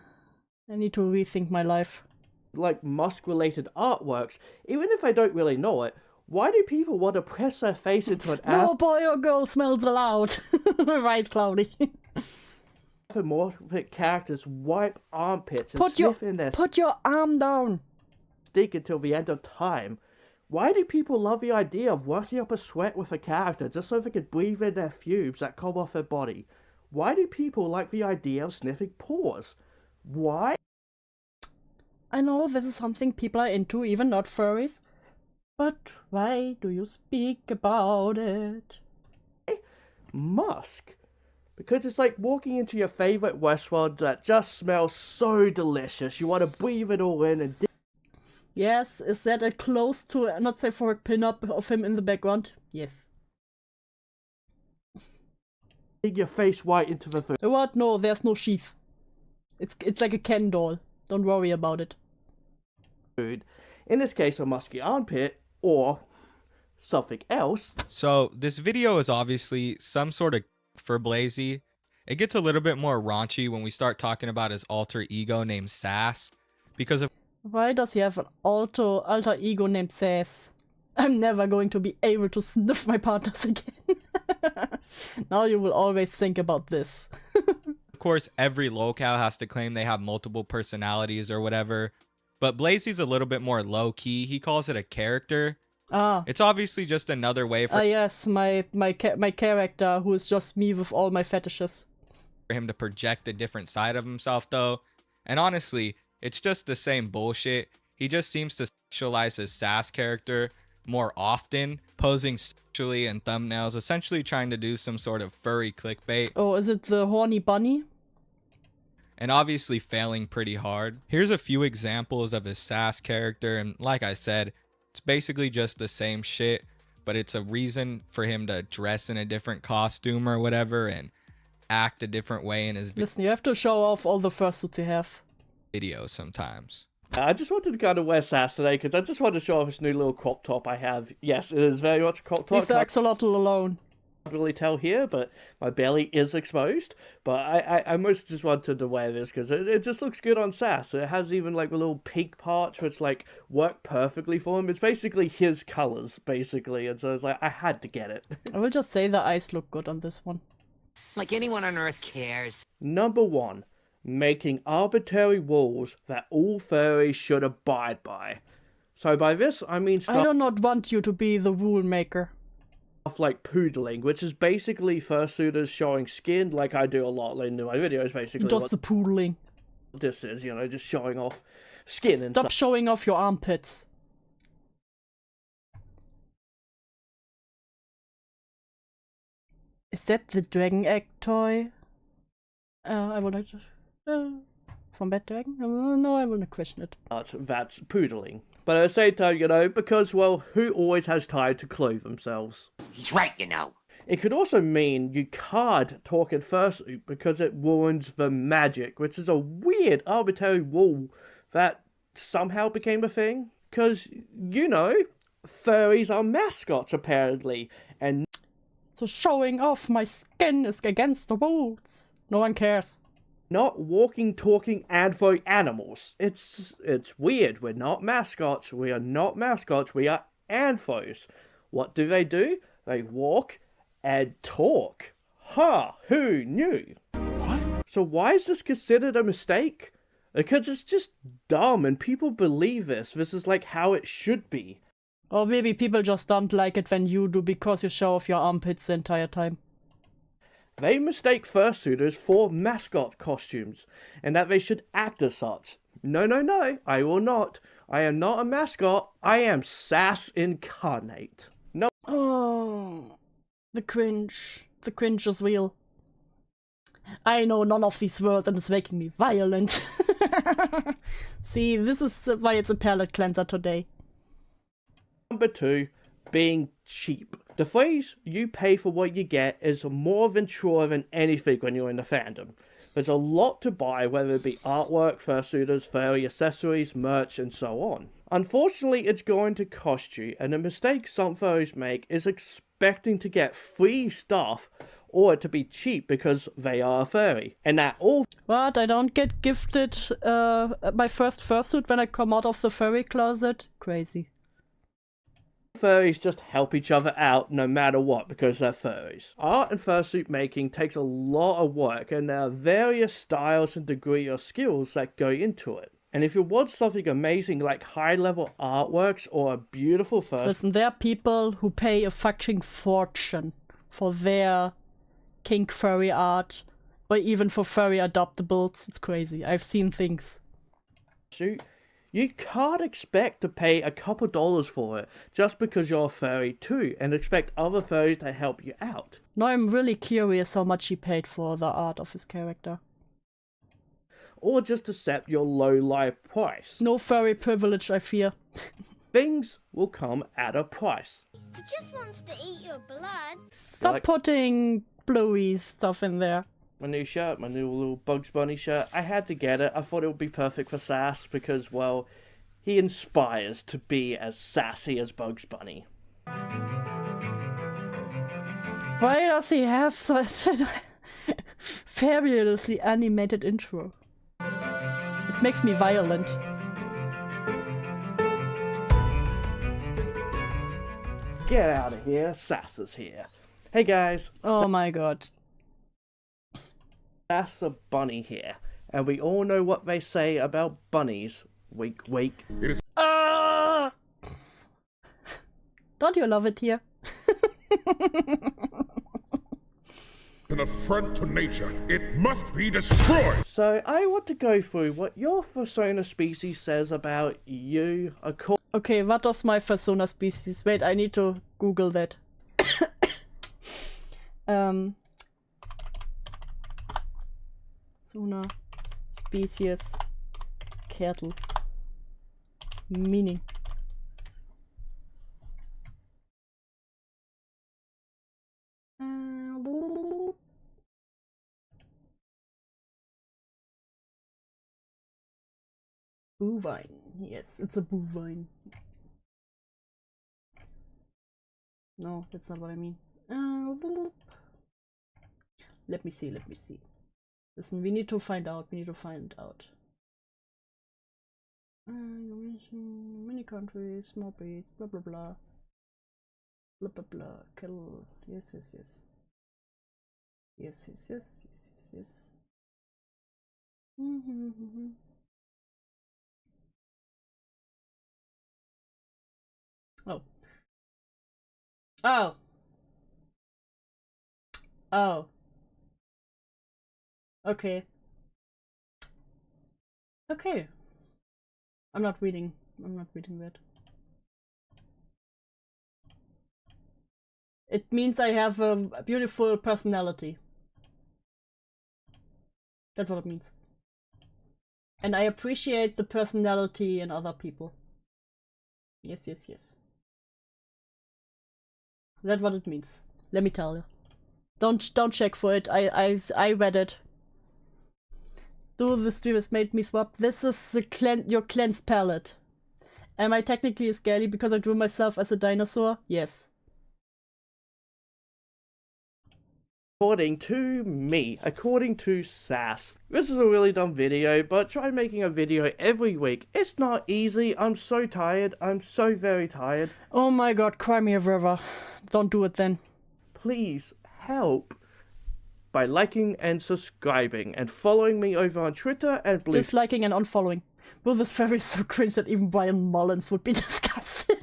need to rethink my life. Like Musk-related artworks, even if I don't really know it, why do people want to press their face into an No boy or girl smells allowed. Right, Cloudy. anthropomorphic characters wipe armpits and sniff in their Put your arm down. stink until the end of time? Why do people love the idea of working up a sweat with a character just so they can breathe in their fumes that come off their body? Why do people like the idea of sniffing paws? Why? I know this is something people are into, even not furries. But why do you speak about it? Musk? Because it's like walking into your favorite restaurant that just smells so delicious. You want to breathe it all in and Yes, is that a close to not safe for work pin-up of him in the background? Yes. dig your face right into the food. What? No, there's no sheath. It's like a Ken doll. Don't worry about it. In this case, a musky armpit or something else. So this video is obviously some sort of for Blazy. It gets a little bit more raunchy when we start talking about his alter ego named Sass, because of Why does he have an alter ego named Sass? I'm never going to be able to sniff my partners again. Now you will always think about this. course every locale has to claim they have multiple personalities or whatever, but Blazy's a little bit more low key. He calls it a character. It's obviously just another way for yes, my character who is just me with all my fetishes. him to project a different side of himself though. And honestly, it's just the same bullshit. He just seems to sexualize his Sass character more often, posing sexually in thumbnails, essentially trying to do some sort of furry clickbait. Oh, is it the horny bunny? And obviously failing pretty hard. Here's a few examples of his Sass character, and like I said, it's basically just the same shit, but it's a reason for him to dress in a different costume or whatever and act a different way in his Listen, you have to show off all the fursuits you have. videos sometimes. I just wanted to kind of wear Sass today because I just wanted to show off this new little crop top I have. Yes, it is very much a crop top. Leave the axolotl alone. Can't really tell here, but my belly is exposed. But I mostly just wanted to wear this because it just looks good on Sass. It has even like the little pink parts which like work perfectly for him. It's basically his colors, basically, and so it's like I had to get it. I will just say the eyes look good on this one. Like anyone on Earth cares. Number 1. Making arbitrary rules that all furries should abide by. So by this, I mean I do not want you to be the rule maker. stuff like poodling, which is basically fursuiters showing skin, like I do a lot in my videos, basically. Just What the poodling. this is, you know, just showing off skin and Stop stuff. showing off your armpits. Is that the dragon egg toy? I would like to... from Bad Dragon? No, I wouldn't question it. That's poodling. But at the same time, you know, because, well, who always has time to clothe themselves? He's right, you know. It could also mean you can't talk in fursuit because it ruins the magic, which is a weird arbitrary rule that somehow became a thing. Because, you know, furries are mascots apparently, and So showing off my skin is against the rules. No one cares. not walking, talking antho animals. It's weird. We're not mascots. We are not mascots. We are anthos. What do? They walk and talk. Ha! Who knew? What? So why is this considered a mistake? Because it's just dumb and people believe this. This is like how it should be. Or maybe people just don't like it when you do because you show off your armpits the entire time. They mistake fursuiters for mascot costumes, and that they should act as such. No, no, no, I will not. I am not a mascot. I am sass incarnate. No. Oh, the cringe. The cringe is real. I know none of these words and it's making me violent. See, this is why it's a palate cleanser today. Number 2, being cheap. The phrase, you pay for what you get, is more than true than anything when you're in the fandom. There's a lot to buy, whether it be artwork, fursuiters, furry accessories, merch, and so on. Unfortunately, it's going to cost you, and the mistake some furries make is expecting to get free stuff or to be cheap because they are a furry. And that all... What? I don't get gifted my first fursuit when I come out of the furry closet? Crazy. Furries just help each other out no matter what because they're furries. Art and fursuit making takes a lot of work and there are various styles and degree of skills that go into it. And if you want something amazing like high-level artworks or a beautiful fursuit... Listen, there are people who pay a fucking fortune for their kink furry art or even for furry adoptables. It's crazy. I've seen things. You can't expect to pay a couple dollars for it just because you're a furry too and expect other furries to help you out. No, I'm really curious how much he paid for the art of his character. Or just accept your low-life price. No furry privilege, I fear. Things will come at a price. He just wants to eat your blood. Stop putting bluey stuff in there. My new shirt, my new little Bugs Bunny shirt. I had to get it. I thought it would be perfect for Sass because, well, he inspires to be as sassy as Bugs Bunny. Why does he have such a fabulously animated intro? It makes me violent. Get out of here, Sass is here. Hey guys. Oh my god. That's a bunny here, and we all know what they say about bunnies. Wink, wink. It is. Don't you love it here? An affront to nature. It must be destroyed. So I want to go through what your persona species says about you. Okay, what does my persona species? Wait, I need to Google that. Persona species cattle meaning. Bovine. Yes, it's a bovine. No, that's not what I mean. Let me see, let me see. Listen, we need to find out, Many countries, small breeds, blah blah blah. Blah blah blah. Cattle. Yes, yes, yes. Yes, yes, yes, yes, yes, yes. Oh. Oh. Oh. Okay. Okay. I'm not reading that. It means I have a beautiful personality. That's what it means. And I appreciate the personality in other people. Yes, yes, yes. That's what it means. Let me tell you. Don't check for it. I read it. Do the stream has made me swap. This is the your cleanse palette. Am I technically a scaly because I drew myself as a dinosaur? Yes. According to me, according to Sass. This is a really dumb video, but try making a video every week. It's not easy. I'm so tired. I'm so very tired. Oh my god, cry me a river. Don't do it then. Please help by liking and subscribing and following me over on Twitter and Blue. Disliking and unfollowing. Well, this furry is so cringe that even Brian Mullins would be disgusted.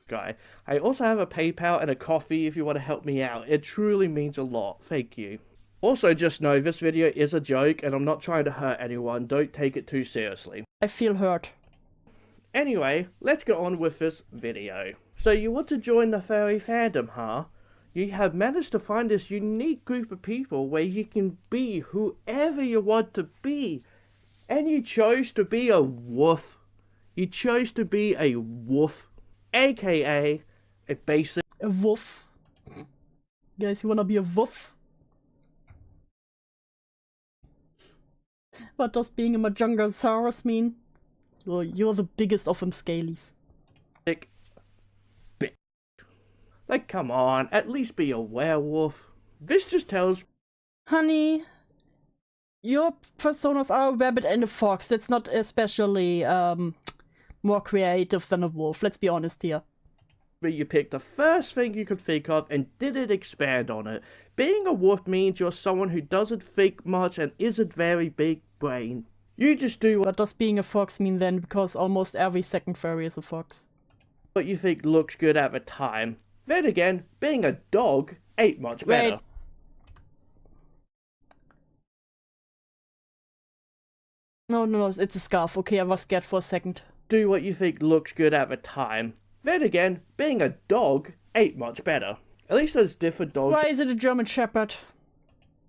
Guy. I also have a PayPal and a coffee if you want to help me out. It truly means a lot. Thank you. Also, just know this video is a joke and I'm not trying to hurt anyone. Don't take it too seriously. I feel hurt. Anyway, let's get on with this video. So you want to join the furry fandom, huh? You have managed to find this unique group of people where you can be whoever you want to be. And you chose to be a wolf. You chose to be a wolf. AKA a basic... A wolf. Guys, you wanna be a wolf? What does being a Majunga mean? Well, you're the biggest of them scalies. bitch. Like, come on, at least be a werewolf. This just tells... Honey, your personas are a rabbit and a fox. That's not especially, more creative than a wolf. Let's be honest here. You picked the first thing you could think of and didn't expand on it. Being a wolf means you're someone who doesn't think much and isn't very big brain. You just do What does being a fox mean then? Because almost every second furry is a fox. what you think looks good at the time. Then again, being a dog ain't much better. Wait. No, it's a scarf. Okay, I was scared for a second. Do what you think looks good at the time. Then again, being a dog ain't much better. At least there's different dogs Why is it a German Shepherd?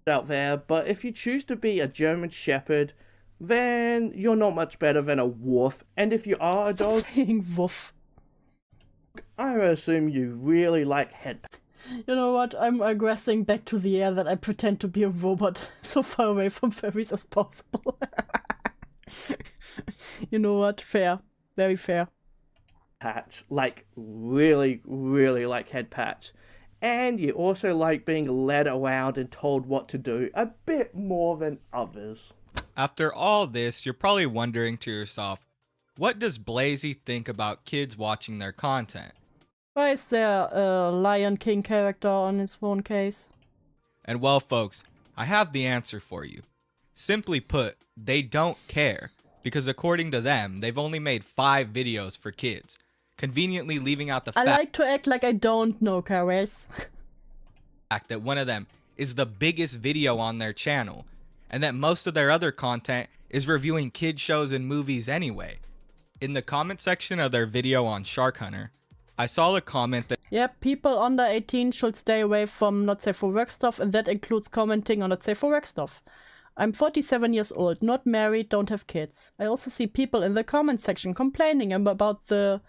out there, but if you choose to be a German Shepherd, then you're not much better than a wolf. And if you are a dog, Saying wolf. I assume you really like head. You know what? I'm aggressing back to the air that I pretend to be a robot so far away from furries as possible. You know what? Fair. Very fair. Patch. Like, really, really like head patch. And you also like being led around and told what to do a bit more than others. After all this, you're probably wondering to yourself, what does Blazy think about kids watching their content? Why is there a Lion King character on his phone case? And well, folks, I have the answer for you. Simply put, they don't care, because according to them, they've only made 5 videos for kids, conveniently leaving out the I fact like to act like I don't know, Karis. that one of them is the biggest video on their channel, and that most of their other content is reviewing kid shows and movies anyway. In the comment section of their video on Shark Hunter, I saw a comment that Yep, people under 18 should stay away from not safe for work stuff, and that includes commenting on not safe for work stuff. I'm 47 years old, not married, don't have kids. I also see people in the comment section complaining about the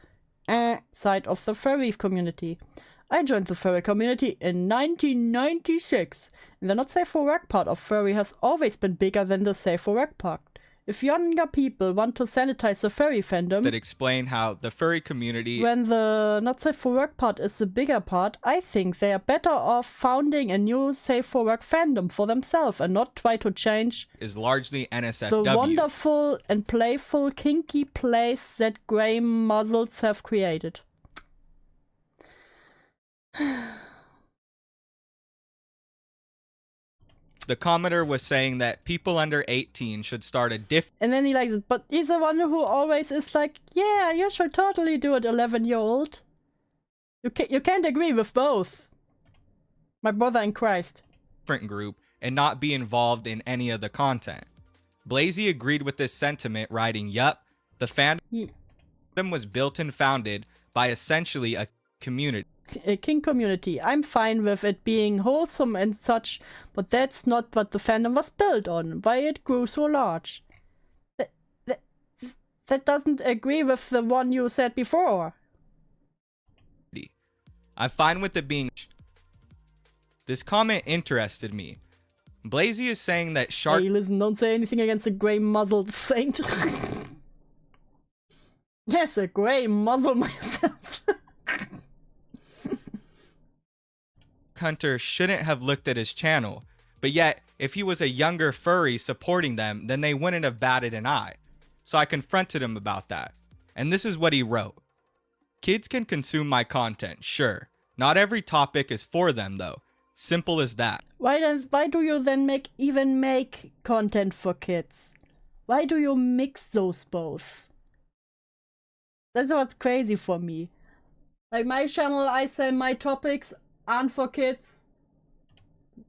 side of the furry community. I joined the furry community in 1996, and the not safe for work part of furry has always been bigger than the safe for work part. If younger people want to sanitize the furry fandom, that explain how the furry community when the not safe for work part is the bigger part, I think they are better off founding a new safe for work fandom for themselves and not try to change is largely the NSFW. wonderful and playful kinky place that grey muzzles have created. The commenter was saying that people under 18 should start a different And then he likes it, but he's the one who always is like, yeah, you should totally do it, 11-year-old. You can't agree with both. My brother in Christ. group and not be involved in any of the content. Blazy agreed with this sentiment, writing, "Yup, the fandom was built and founded by essentially a community. A king community. I'm fine with it being wholesome and such, but that's not what the fandom was built on, why it grew so large. That doesn't agree with the one you said before. I'm fine with it being..." This comment interested me. Blazy is saying that Shark Hey, listen, don't say anything against a grey muzzled saint. Yes, a grey muzzle myself. Hunter shouldn't have looked at his channel, but yet if he was a younger furry supporting them, then they wouldn't have batted an eye. So I confronted him about that, and this is what he wrote. Kids can consume my content, sure. Not every topic is for them though. Simple as that. Why do you then make content for kids? Why do you mix those both? That's what's crazy for me. Like my channel, I say my topics aren't for kids.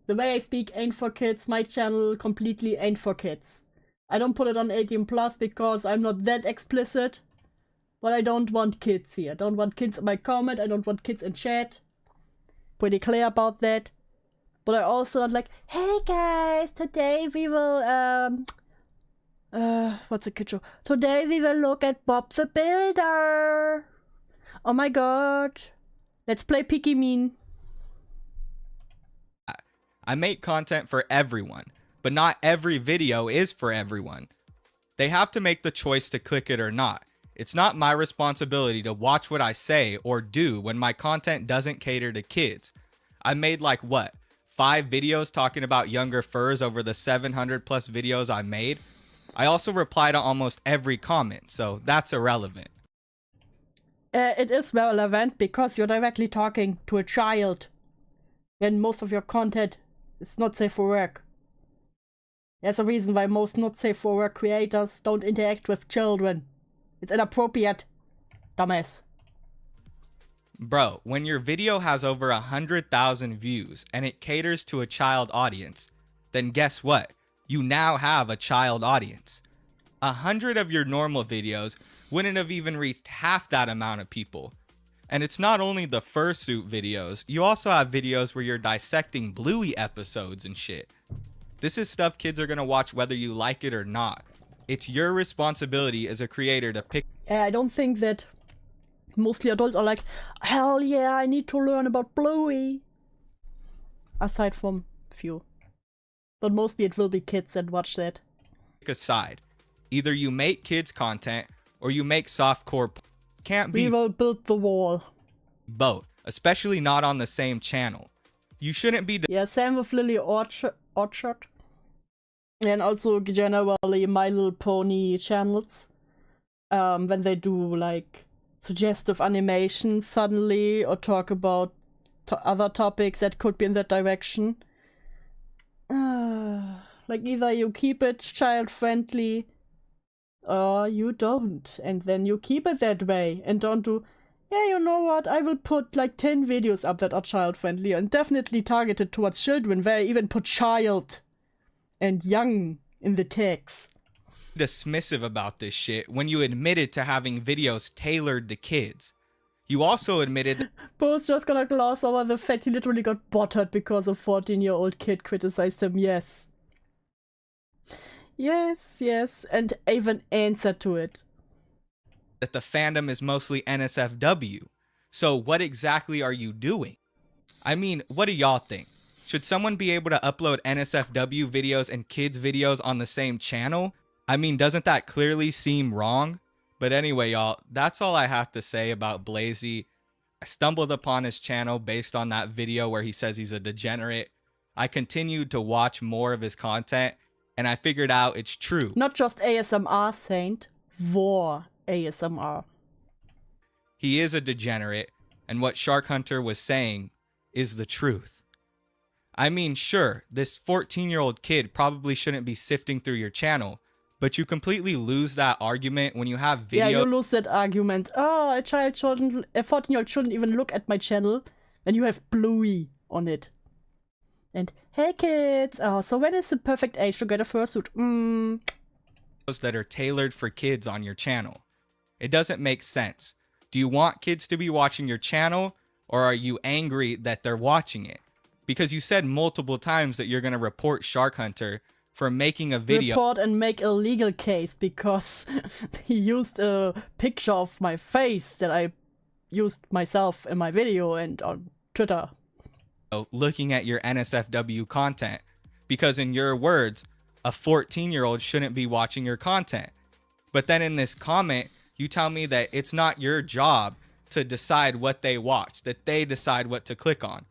The way I speak ain't for kids. My channel completely ain't for kids. I don't put it on 18 plus because I'm not that explicit. But I don't want kids here. I don't want kids in my comment. I don't want kids in chat. Pretty clear about that. But I also not like, hey guys, today we will what's a kid show? Today we will look at Bob the Builder. Oh my god. Let's play Pikmin. I make content for everyone, but not every video is for everyone. They have to make the choice to click it or not. It's not my responsibility to watch what I say or do when my content doesn't cater to kids. I made like what, 5 videos talking about younger furs over the 700 plus videos I made. I also reply to almost every comment, so that's irrelevant. It is relevant because you're directly talking to a child. And most of your content is not safe for work. There's a reason why most not safe for work creators don't interact with children. It's inappropriate. Dumbass. Bro, when your video has over 100,000 views and it caters to a child audience, then guess what? You now have a child audience. 100 of your normal videos wouldn't have even reached half that amount of people. And it's not only the fursuit videos, you also have videos where you're dissecting Bluey episodes and shit. This is stuff kids are gonna watch whether you like it or not. It's your responsibility as a creator to pick. I don't think that mostly adults are like, hell yeah, I need to learn about Bluey. Aside from few. But mostly it will be kids that watch that. A side. Either you make kids content or you make softcore. Can't be. We will build the wall. Both, especially not on the same channel. You shouldn't be. Yeah, same with Lily Orchard. And also generally My Little Pony channels. When they do like suggestive animations suddenly or talk about other topics that could be in that direction. Like either you keep it child friendly or you don't, and then you keep it that way and don't do, yeah, you know what, I will put like 10 videos up that are child friendly and definitely targeted towards children, where I even put child and young in the text. Dismissive about this shit when you admitted to having videos tailored to kids. You also admitted Bo's just gonna gloss over the fact he literally got botted because a 14-year-old kid criticized him. Yes. Yes, and even answered to it. That the fandom is mostly NSFW. So what exactly are you doing? I mean, what do y'all think? Should someone be able to upload NSFW videos and kids videos on the same channel? I mean, doesn't that clearly seem wrong? But anyway, y'all, that's all I have to say about Blazy. I stumbled upon his channel based on that video where he says he's a degenerate. I continued to watch more of his content, and I figured out it's true. Not just ASMR Saint, War ASMR. He is a degenerate, and what Shark Hunter was saying is the truth. I mean, sure, this 14-year-old kid probably shouldn't be sifting through your channel, but you completely lose that argument when you have videos. Yeah, you lose that argument. Oh, a 14-year-old shouldn't even look at my channel, and you have Bluey on it. And, hey kids, so when is the perfect age to get a fursuit? That are tailored for kids on your channel. It doesn't make sense. Do you want kids to be watching your channel, or are you angry that they're watching it? Because you said multiple times that you're going to report Shark Hunter for making a video. Report and make a legal case because he used a picture of my face that I used myself in my video and on Twitter. Looking at your NSFW content. Because in your words, a 14-year-old shouldn't be watching your content. But then in this comment, you tell me that it's not your job to decide what they watch, that they decide what to click on.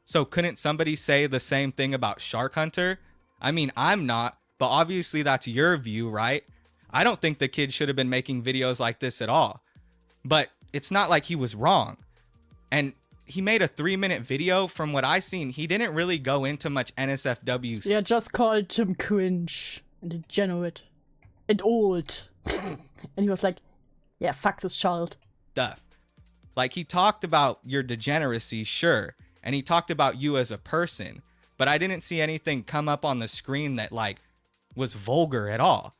So couldn't somebody say the same thing about Shark Hunter? I mean, I'm not, but obviously that's your view, right? I don't think the kid should have been making videos like this at all. But it's not like he was wrong. And he made a 3-minute video. From what I seen, he didn't really go into much NSFW Yeah, just called him cringe and degenerate and old. And he was like, yeah, fuck this child. stuff. Like, he talked about your degeneracy, sure, and he talked about you as a person, but I didn't see anything come up on the screen that like was vulgar at all.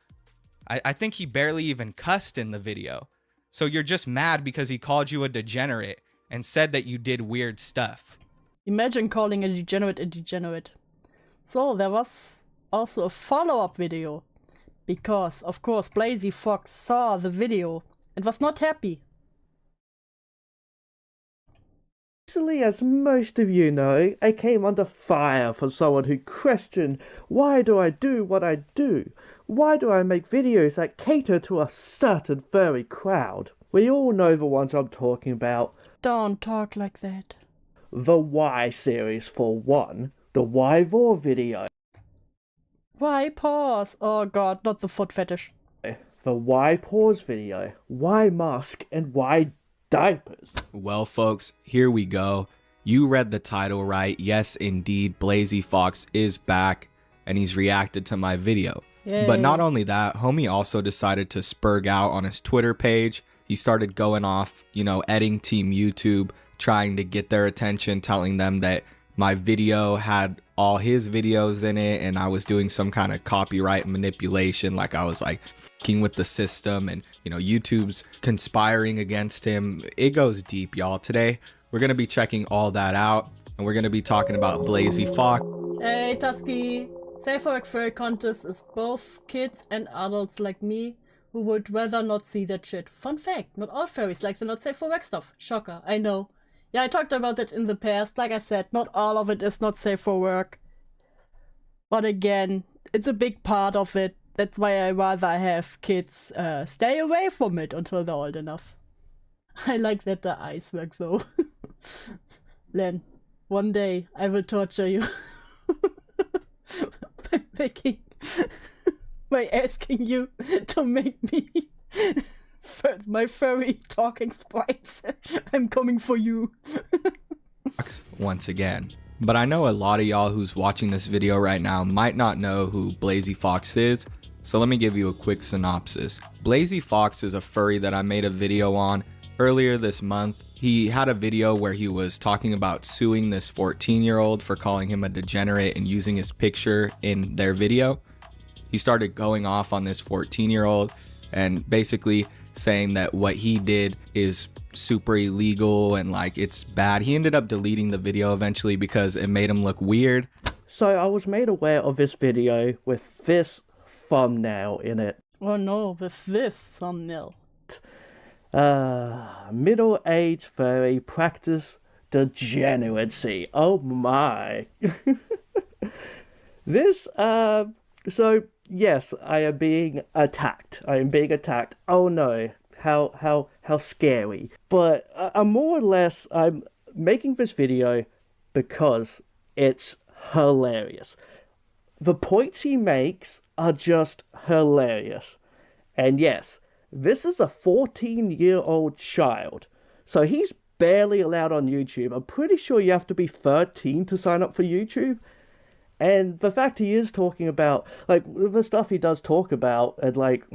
I think he barely even cussed in the video. So you're just mad because he called you a degenerate and said that you did weird stuff. Imagine calling a degenerate. So there was also a follow-up video. Because, of course, Blazy Fox saw the video and was not happy. Recently, as most of you know, I came under fire for someone who questioned, why do I do what I do? Why do I make videos that cater to a certain furry crowd? We all know the ones I'm talking about. Don't talk like that. The Why series for one, the Why Vor video. Why pause? Oh god, not the foot fetish. The Why Pause video, Why Mask, and Why Diapers. Well, folks, here we go. You read the title right. Yes, indeed, Blazy Fox is back, and he's reacted to my video. Yay. But not only that, homie also decided to spurg out on his Twitter page. He started going off, editing Team YouTube, trying to get their attention, telling them that my video had all his videos in it and I was doing some kind of copyright manipulation, like I was like fucking with the system, and YouTube's conspiring against him. It goes deep, y'all. Today we're gonna be checking all that out, and we're gonna be talking about Blazy Fox. Hey Tusky, Safe for Work Furry Contest is both kids and adults like me who would rather not see that shit. Fun fact, not all furries like the not safe for work stuff. Shocker, I know. Yeah, I talked about that in the past. Like I said, not all of it is not safe for work. But again, it's a big part of it. That's why I rather have kids stay away from it until they're old enough. I like that the eyes work though. Len, one day I will torture you by asking you to make me my furry talking sprites. I'm coming for you. Once again. But I know a lot of y'all who's watching this video right now might not know who Blazy Fox is, so let me give you a quick synopsis. Blazy Fox is a furry that I made a video on earlier this month. He had a video where he was talking about suing this 14-year-old for calling him a degenerate and using his picture in their video. He started going off on this 14-year-old and basically saying that what he did is super illegal and like it's bad. He ended up deleting the video eventually because it made him look weird. So I was made aware of this video with this thumbnail in it. Oh no, with this thumbnail. Middle-aged furry practice degeneracy. Oh my. This, so yes, I am being attacked. Oh no, how scary. But I'm making this video because it's hilarious. The points he makes are just hilarious. And yes, this is a 14-year-old child. So he's barely allowed on YouTube. I'm pretty sure you have to be 13 to sign up for YouTube. And the fact he is talking about, like, the stuff he does talk about, and like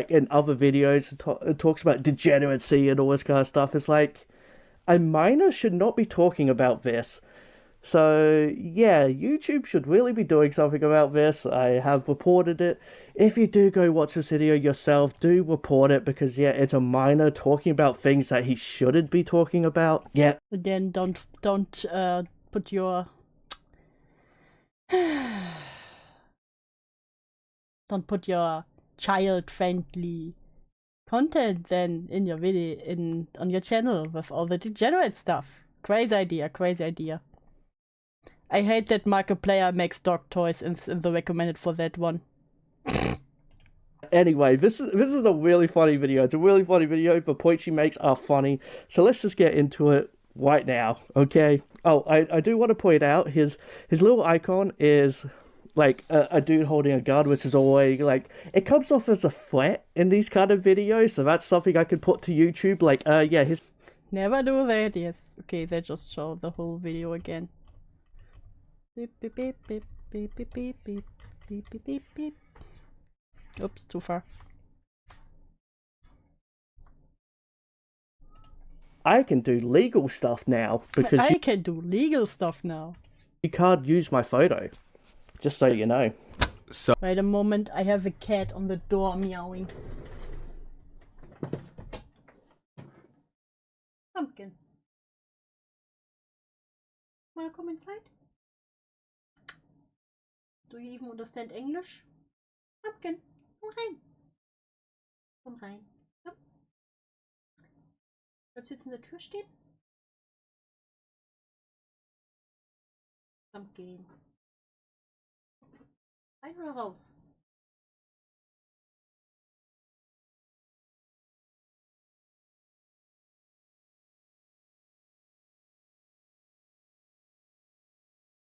in other videos, it talks about degeneracy and all this kind of stuff. It's like, a minor should not be talking about this. So, yeah, YouTube should really be doing something about this. I have reported it. If you do go watch this video yourself, do report it, because, yeah, it's a minor talking about things that he shouldn't be talking about. Yeah. Again, don't put your... Don't put your child-friendly content then in your video on your channel with all the degenerate stuff. Crazy idea. I hate that Markiplier makes dog toys in the recommended for that one. Anyway, this is a really funny video. It's a really funny video. The points he makes are funny. So let's just get into it right now, okay? Oh, I do want to point out his little icon is like a dude holding a gun, which is always like it comes off as a threat in these kind of videos. So that's something I could put to YouTube. Like, yeah, his. Never do that. Yes. Okay, they just show the whole video again. Beep beep beep beep beep beep beep beep beep beep beep beep. Oops, too far. I can do legal stuff now because I can do legal stuff now. you can't use my photo. Just so you know. So Wait a moment, I have a cat on the door meowing. Pumpkin. Wanna come inside? Do you even understand English? Pumpkin, komm rein. Komm rein. Ja. Bleibst du jetzt in der Tür stehen? Pumpkin. Rein oder raus?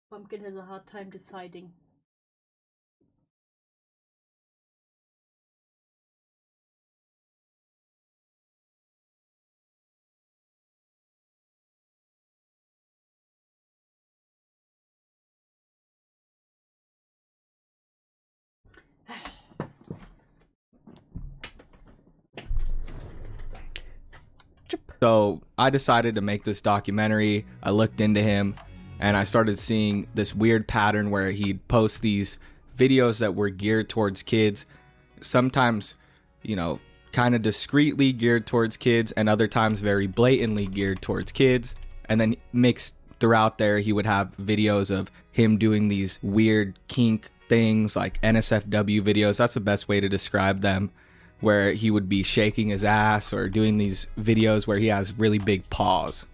Pumpkin has a hard time deciding. So I decided to make this documentary. I looked into him and I started seeing this weird pattern where he'd post these videos that were geared towards kids, sometimes, you know, kind of discreetly geared towards kids, and other times very blatantly geared towards kids. And then mixed throughout there, he would have videos of him doing these weird kink things like NSFW videos. That's the best way to describe them, where he would be shaking his ass or doing these videos where he has really big paws.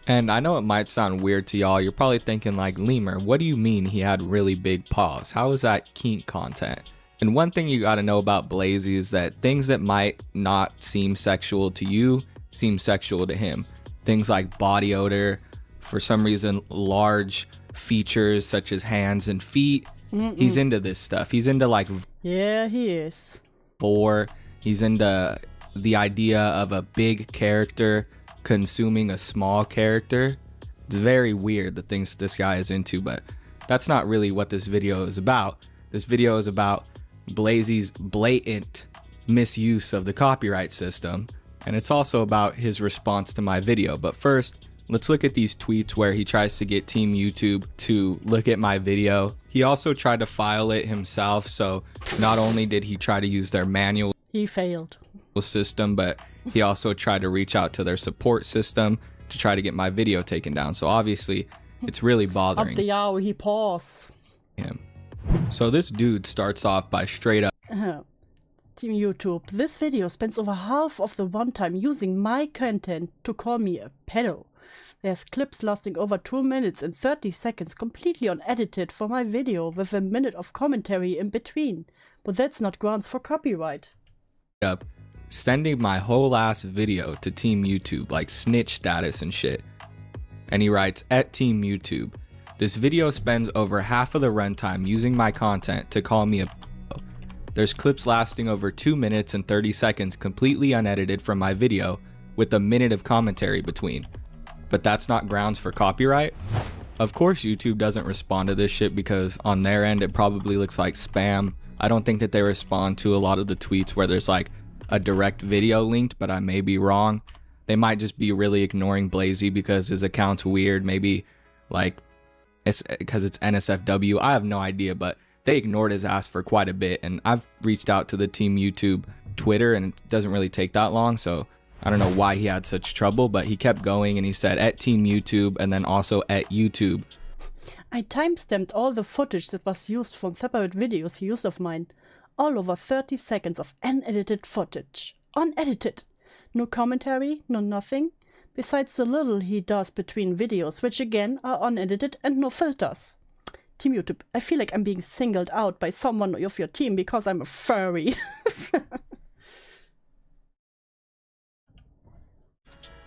And I know it might sound weird to y'all. You're probably thinking like, Lemur, what do you mean he had really big paws? How is that kink content? And one thing you gotta know about Blazy is that things that might not seem sexual to you seem sexual to him. Things like body odor, for some reason large features such as hands and feet. He's into this stuff. He's into like, Yeah, he is. he's into the idea of a big character consuming a small character. It's very weird the things this guy is into, but that's not really what this video is about. This video is about Blazy's blatant misuse of the copyright system, and it's also about his response to my video. But first, let's look at these tweets where he tries to get Team YouTube to look at my video. He also tried to file it himself, so not only did he try to use their manual He failed. system, but he also tried to reach out to their support system to try to get my video taken down. So obviously, it's really Up bothering the yow, he paws. him. So this dude starts off by straight up Team YouTube, this video spends over half of the runtime using my content to call me a pedo. There's clips lasting over 2 minutes and 30 seconds completely unedited for my video with a minute of commentary in between. But that's not grounds for copyright. up sending my whole ass video to Team YouTube, like snitch status and shit. And he writes, at Team YouTube, this video spends over half of the runtime using my content to call me a pedo. There's clips lasting over 2 minutes and 30 seconds completely unedited from my video with a minute of commentary between. But that's not grounds for copyright? Of course YouTube doesn't respond to this shit because on their end it probably looks like spam. I don't think that they respond to a lot of the tweets where there's like a direct video linked, but I may be wrong. They might just be really ignoring Blazy because his account's weird. Maybe like it's because it's NSFW. I have no idea, but they ignored his ass for quite a bit. And I've reached out to the Team YouTube Twitter and it doesn't really take that long. So I don't know why he had such trouble, but he kept going and he said at Team YouTube and then also at YouTube. I timestamped all the footage that was used from separate videos he used of mine. All over 30 seconds of unedited footage. Unedited! No commentary, no nothing. Besides the little he does between videos, which again are unedited and no filters. Team YouTube, I feel like I'm being singled out by someone of your team because I'm a furry.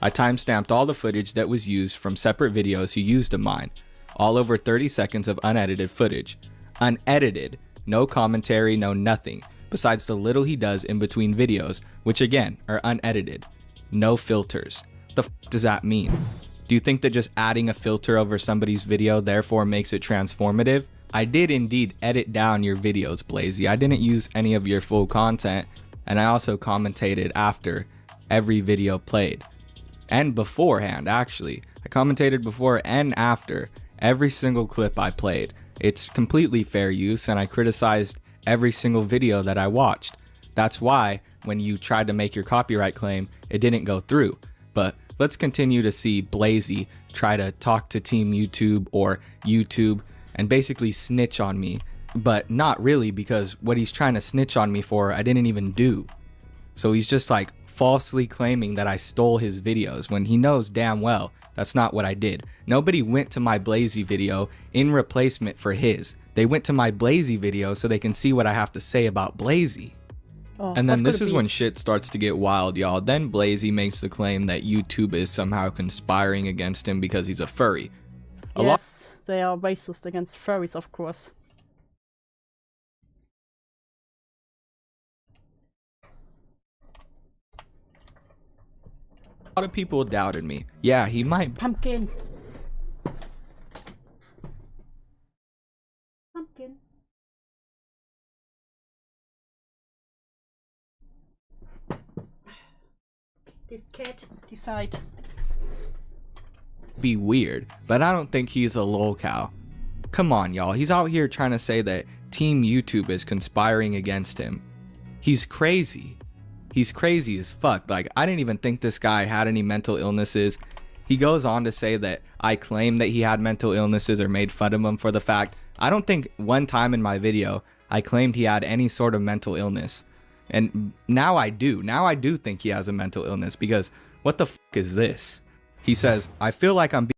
I timestamped all the footage that was used from separate videos he used of mine. All over 30 seconds of unedited footage. Unedited. No commentary, no nothing. Besides the little he does in between videos, which again are unedited. No filters. The f does that mean? Do you think that just adding a filter over somebody's video therefore makes it transformative? I did indeed edit down your videos, Blazy. I didn't use any of your full content, and I also commentated after every video played. And beforehand, actually. I commentated before and after every single clip I played. It's completely fair use, and I criticized every single video that I watched. That's why when you tried to make your copyright claim, it didn't go through. But let's continue to see Blazy try to talk to Team YouTube or YouTube and basically snitch on me. But not really, because what he's trying to snitch on me for, I didn't even do. So he's just like falsely claiming that I stole his videos when he knows damn well that's not what I did. Nobody went to my Blazy video in replacement for his. They went to my Blazy video so they can see what I have to say about Blazy. Oh, and then this is when shit starts to get wild, y'all. Then Blazy makes the claim that YouTube is somehow conspiring against him because he's a furry. Yes, they are racist against furries, of course. A lot of people doubted me. Yeah, he might. Pumpkin. Pumpkin. This cat decide. Be weird, but I don't think he's a lolcow. Come on, y'all. He's out here trying to say that Team YouTube is conspiring against him. He's crazy. He's crazy as fuck. Like, I didn't even think this guy had any mental illnesses. He goes on to say that I claim that he had mental illnesses or made fun of him for the fact. I don't think one time in my video I claimed he had any sort of mental illness. And now I do. Now I do think he has a mental illness, because what the fuck is this? He says, I feel like I'm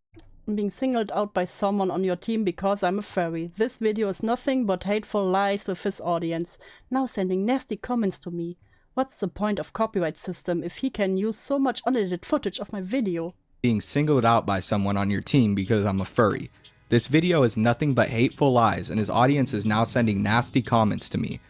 being singled out by someone on your team because I'm a furry. This video is nothing but hateful lies with his audience. Now sending nasty comments to me. What's the point of copyright system if he can use so much unedited footage of my video? being singled out by someone on your team because I'm a furry. This video is nothing but hateful lies, and his audience is now sending nasty comments to me.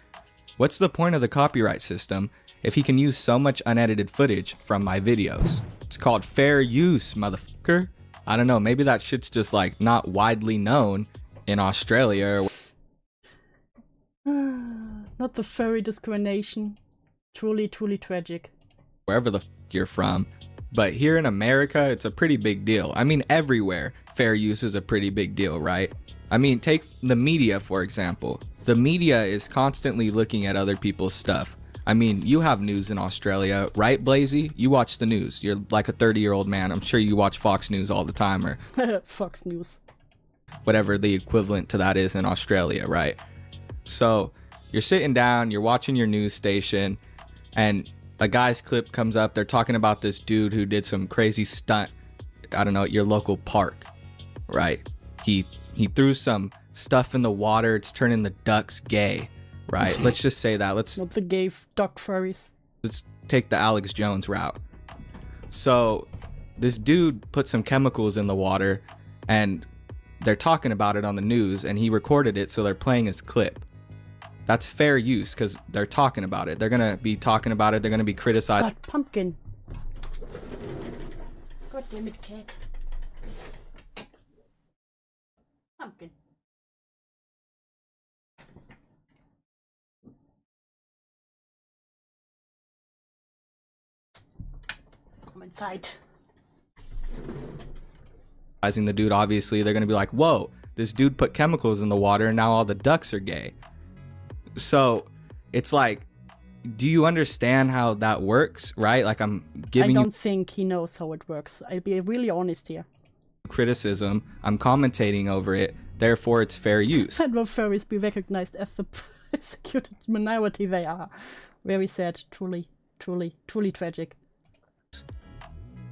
What's the point of the copyright system if he can use so much unedited footage from my videos? It's called fair use, motherfucker. I don't know, maybe that shit's just like not widely known in Australia. Not the furry discrimination. Truly, truly tragic. Wherever the f you're from. But here in America, it's a pretty big deal. I mean, everywhere, fair use is a pretty big deal, right? I mean, take the media, for example. The media is constantly looking at other people's stuff. I mean, you have news in Australia, right, Blazy? You watch the news. You're like a 30-year-old man. I'm sure you watch Fox News all the time, or Fox News. Whatever the equivalent to that is in Australia, right? So you're sitting down, you're watching your news station, and a guy's clip comes up. They're talking about this dude who did some crazy stunt, I don't know, at your local park, right? He threw some stuff in the water. It's turning the ducks gay, right? Let's just say that. Not the gay duck furries. Let's take the Alex Jones route. So this dude put some chemicals in the water, and they're talking about it on the news, and he recorded it, so they're playing his clip. That's fair use, because they're talking about it. They're going to be talking about it. They're going to be criticized. God, pumpkin. God damn it, cat. Pumpkin. Come inside. The dude, obviously, they're going to be like, whoa, this dude put chemicals in the water, and now all the ducks are gay. So it's like, do you understand how that works, right? Like, I'm giving you... I don't think he knows how it works. I'll be really honest here. Criticism. I'm commentating over it. Therefore, it's fair use. And will furries be recognized as the persecuted minority they are? Very sad. Truly, truly, truly tragic.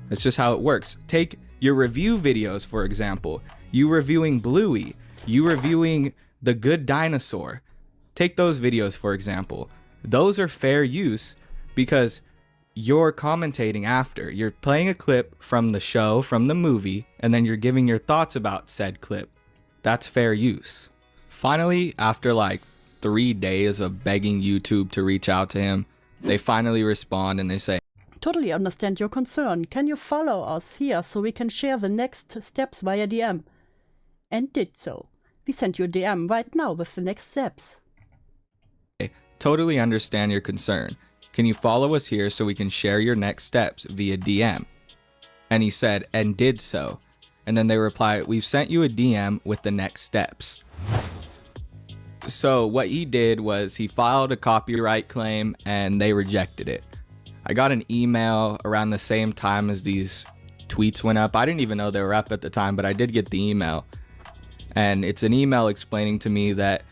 That's just how it works. Take your review videos, for example. You reviewing Bluey. You reviewing The Good Dinosaur. Take those videos, for example. Those are fair use because you're commentating after. You're playing a clip from the show, from the movie, and then you're giving your thoughts about said clip. That's fair use. Finally, after like 3 days of begging YouTube to reach out to him, they finally respond and they say, Totally understand your concern. Can you follow us here so we can share the next steps via DM? And did so. We sent you a DM right now with the next steps. Totally understand your concern. Can you follow us here so we can share your next steps via DM? And he said, and did so. And then they reply, we've sent you a DM with the next steps. So what he did was he filed a copyright claim and they rejected it. I got an email around the same time as these tweets went up. I didn't even know they were up at the time, but I did get the email. And it's an email explaining to me that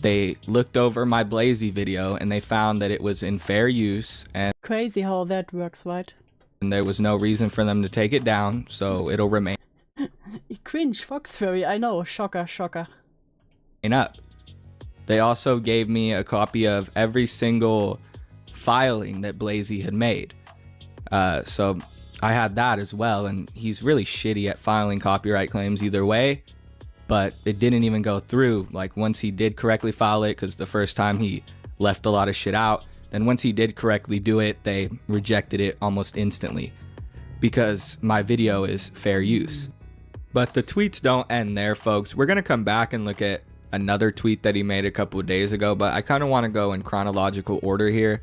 they looked over my Blazy video and they found that it was in fair use and Crazy how that works, right? there was no reason for them to take it down, so it'll remain Cringe, fox furry, I know. Shocker, shocker. up. They also gave me a copy of every single filing that Blazy had made. So I had that as well, and he's really shitty at filing copyright claims either way, but it didn't even go through. Like once he did correctly file it, because the first time he left a lot of shit out, then once he did correctly do it, they rejected it almost instantly because my video is fair use. But the tweets don't end there, folks. We're gonna come back and look at another tweet that he made a couple of days ago, but I kind of want to go in chronological order here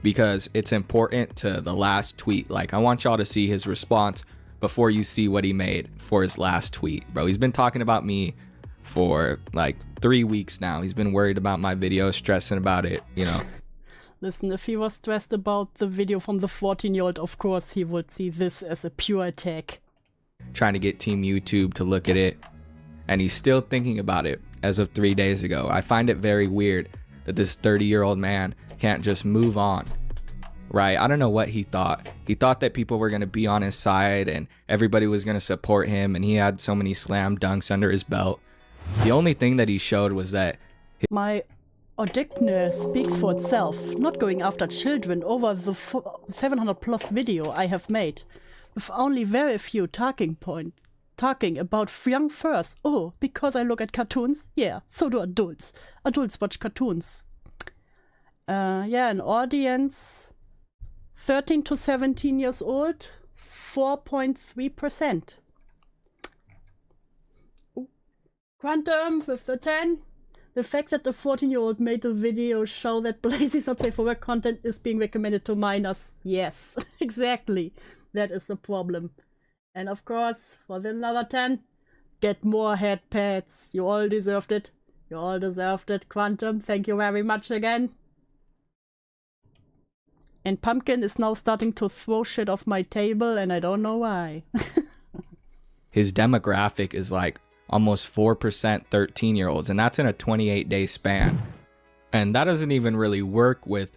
because it's important to the last tweet. Like I want y'all to see his response before you see what he made for his last tweet. Bro, he's been talking about me for like 3 weeks now. He's been worried about my video, stressing about it, you know. Listen, if he was stressed about the video from the 14-year-old, of course he would see this as a pure attack. Trying to get Team YouTube to look at it, and he's still thinking about it as of 3 days ago. I find it very weird that this 30-year-old man can't just move on, right? I don't know what he thought. He thought that people were going to be on his side and everybody was going to support him, and he had so many slam dunks under his belt. The only thing that he showed was that My audacity speaks for itself, not going after children over the 700 plus video I have made, with only very few talking about young furs. Oh, because I look at cartoons? Yeah, so do adults. Adults watch cartoons. Yeah, an audience 13 to 17 years old, 4.3%. Quantum with the 10. The fact that the 14-year-old made the video show that Blazy's not safe for work content is being recommended to minors. Yes, exactly. That is the problem. And of course, for the another 10, get more head pads. You all deserved it. You all deserved it. Quantum, thank you very much again. And Pumpkin is now starting to throw shit off my table, and I don't know why. his demographic is like almost 4% 13-year-olds, and that's in a 28-day span. And that doesn't even really work with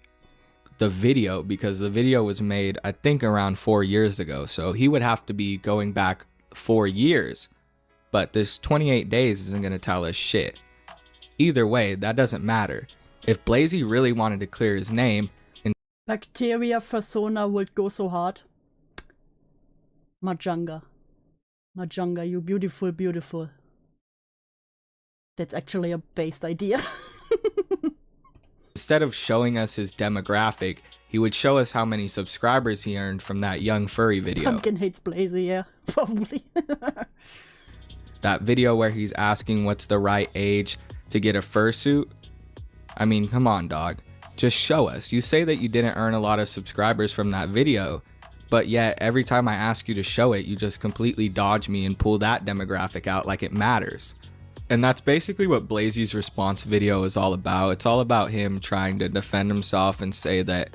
the video because the video was made, I think, around 4 years ago. So he would have to be going back 4 years. But this 28 days isn't going to tell us shit. Either way, that doesn't matter. If Blazy really wanted to clear his name, Bacteria persona would go so hard. Majunga. Majunga, you beautiful, beautiful. That's actually a based idea. instead of showing us his demographic, he would show us how many subscribers he earned from that young furry video. Pumpkin hates Blazy, yeah, probably. That video where he's asking what's the right age to get a fursuit. I mean, come on, dog. Just show us. You say that you didn't earn a lot of subscribers from that video, but yet every time I ask you to show it, you just completely dodge me and pull that demographic out like it matters. And that's basically what Blazy's response video is all about. It's all about him trying to defend himself and say that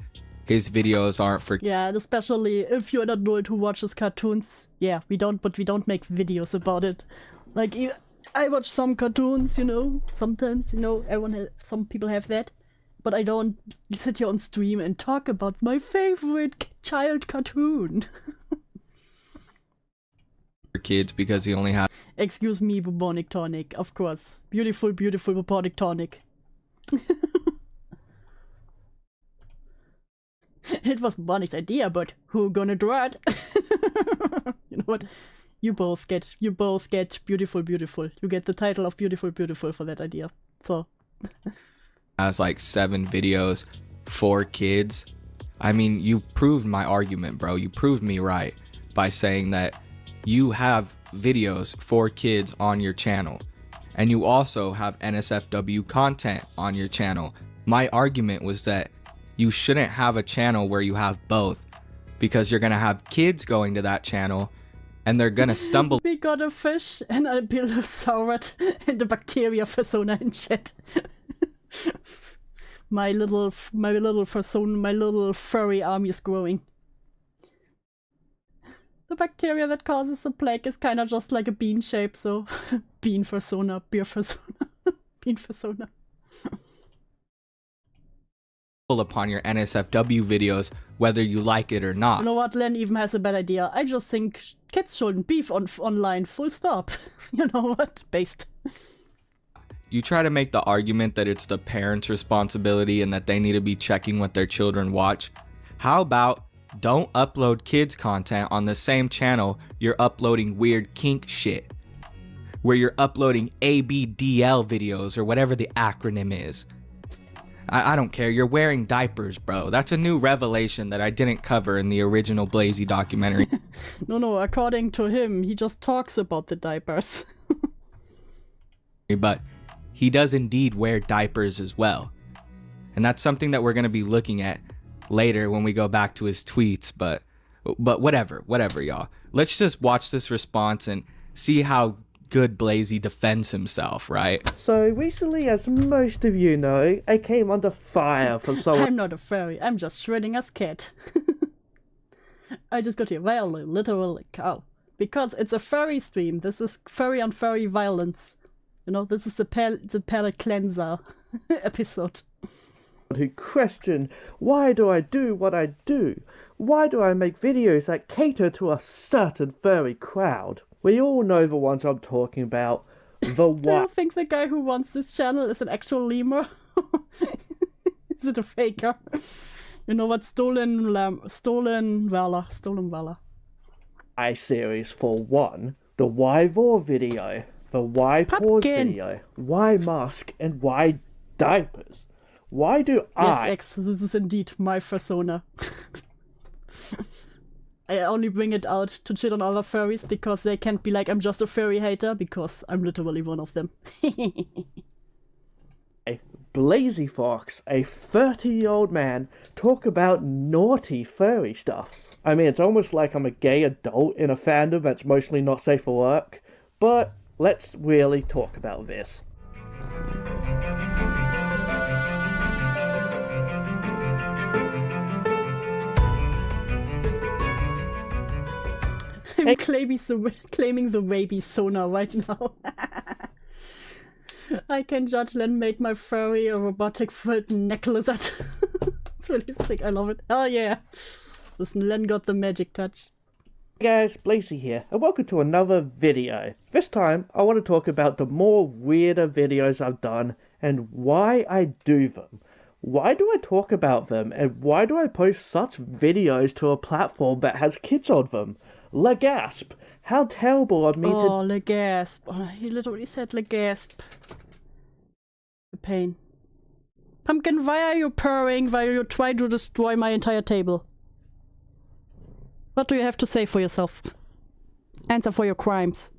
his videos aren't for... Yeah, and especially if you're an adult who watches cartoons. Yeah, we don't make videos about it. Like, I watch some cartoons, you know, sometimes, you know, some people have that. But I don't sit here on stream and talk about my favorite child cartoon. for kids because he only had... Excuse me, bubonic tonic, of course. Beautiful, beautiful bubonic tonic. It was Bonnie's idea, but who gonna do it? You know what? You both get beautiful, beautiful. You get the title of beautiful, beautiful for that idea. So has like 7 videos, 4 kids. I mean, you proved my argument, bro. You proved me right by saying that you have videos for kids on your channel, and you also have NSFW content on your channel. My argument was that you shouldn't have a channel where you have both, because you're gonna have kids going to that channel and they're gonna stumble. We got a fish and a sauret and the bacteria persona in chat. my little persona, my little furry army is growing. The bacteria that causes the plague is kind of just like a bean shape, so bean persona, beer persona, bean persona. Upon your NSFW videos, whether you like it or not. You know what? Len even has a bad idea. I just think kids shouldn't beef online. Full stop. You know what? Based. You try to make the argument that it's the parents' responsibility and that they need to be checking what their children watch. How about don't upload kids content on the same channel you're uploading weird kink shit, where you're uploading ABDL videos or whatever the acronym is. I don't care. You're wearing diapers, bro. That's a new revelation that I didn't cover in the original Blazy documentary. No, according to him, he just talks about the diapers. But he does indeed wear diapers as well. And that's something that we're going to be looking at later when we go back to his tweets. But whatever, y'all. Let's just watch this response and see how good Blazy defends himself, right? So recently, as most of you know, I came under fire from someone. I'm not a furry, I'm just Schrodinger's cat. I just got here, well, literally cow. Because it's a furry stream, this is furry on furry violence. You know, this is the palate cleanser episode. Who question, why do I do what I do? Why do I make videos that cater to a certain furry crowd? We all know the ones I'm talking about. The one. Do you think the guy who wants this channel is an actual lemur? Is it a faker? You know what? Stolen valor. I series for one. The why vor video. The why pause video. Why mask and why diapers. Why do Yes, X, this is indeed my persona. I only bring it out to shit on other furries because they can't be like, I'm just a furry hater, because I'm literally one of them. A Blazy Fox, a 30-year-old man, talk about naughty furry stuff. I mean, it's almost like I'm a gay adult in a fandom that's mostly not safe for work, but let's really talk about this. I'm claiming the rabies sonar right now. I can judge Len made my furry a robotic foot neck lizard. It's really sick, I love it. Hell yeah. Listen, Len got the magic touch. Hey guys, Blazy here, and welcome to another video. This time, I want to talk about the more weirder videos I've done and why I do them. Why do I talk about them, and why do I post such videos to a platform that has kids on them? Le gasp! How terrible of me to— Oh, le gasp. Oh, he literally said le gasp. The pain. Pumpkin, why are you purring while you try to destroy my entire table? What do you have to say for yourself? Answer for your crimes.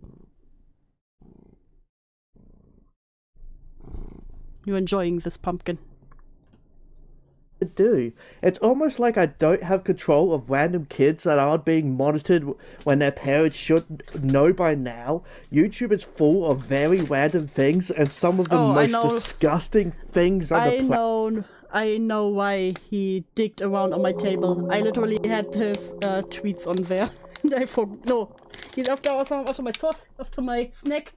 You're enjoying this, pumpkin. do. It's almost like I don't have control of random kids that aren't being monitored when their parents should know by now. YouTube is full of very random things, and some of the most disgusting things on the planet. I know why he digged around on my table. I literally had his tweets on there. No, he's after my sauce, after my snack.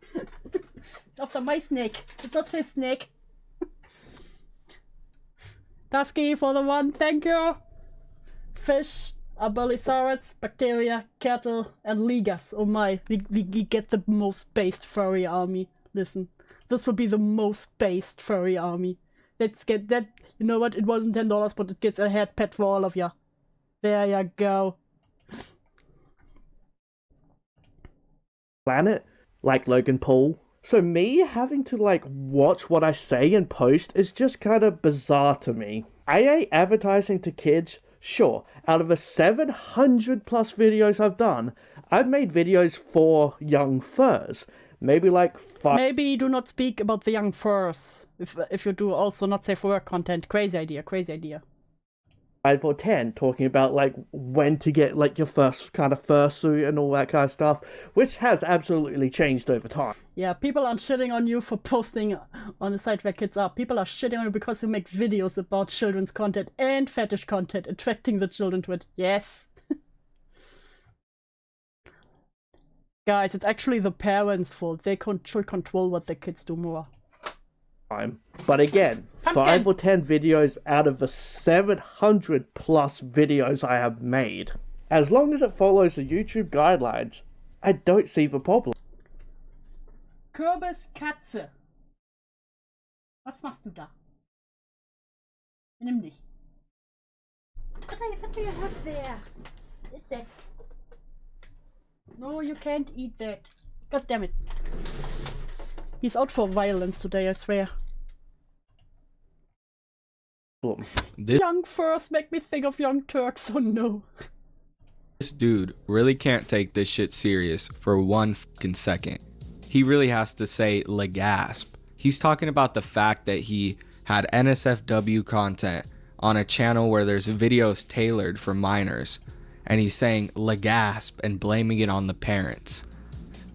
It's after my snack. It's not his snack. Dusky for the one, thank you. Fish, abelisaurids, bacteria, cattle, and ligas. Oh my, we get the most based furry army. Listen, this will be the most based furry army. Let's get that. You know what? It wasn't $10, but it gets a head pet for all of ya. There you go. Planet, like Logan Paul. So me having to like watch what I say and post is just kind of bizarre to me. AA advertising to kids, sure. Out of the 700 plus videos I've done, I've made videos for young furs. Maybe like 5. Maybe do not speak about the young furs. If you do also not safe for work content. Crazy idea, crazy idea. 5 or 10 talking about like when to get like your first kind of fursuit and all that kind of stuff, which has absolutely changed over time. Yeah, people aren't shitting on you for posting on the site where kids are. People are shitting on you because you make videos about children's content and fetish content, attracting the children to it. Yes. Guys, it's actually the parents' fault. They should control what the kids do more. But again, Pumpkin. 5 or 10 videos out of the 700 plus videos I have made. As long as it follows the YouTube guidelines, I don't see the problem. Kürbis Katze. Was machst du da? Nimm dich. What do you have there? What is that? No, you can't eat that. God damn it. He's out for violence today, I swear. Young furs make me think of Young Turks, oh no. This dude really can't take this shit serious for one fucking second. He really has to say legasp. He's talking about the fact that he had NSFW content on a channel where there's videos tailored for minors, and he's saying legasp and blaming it on the parents.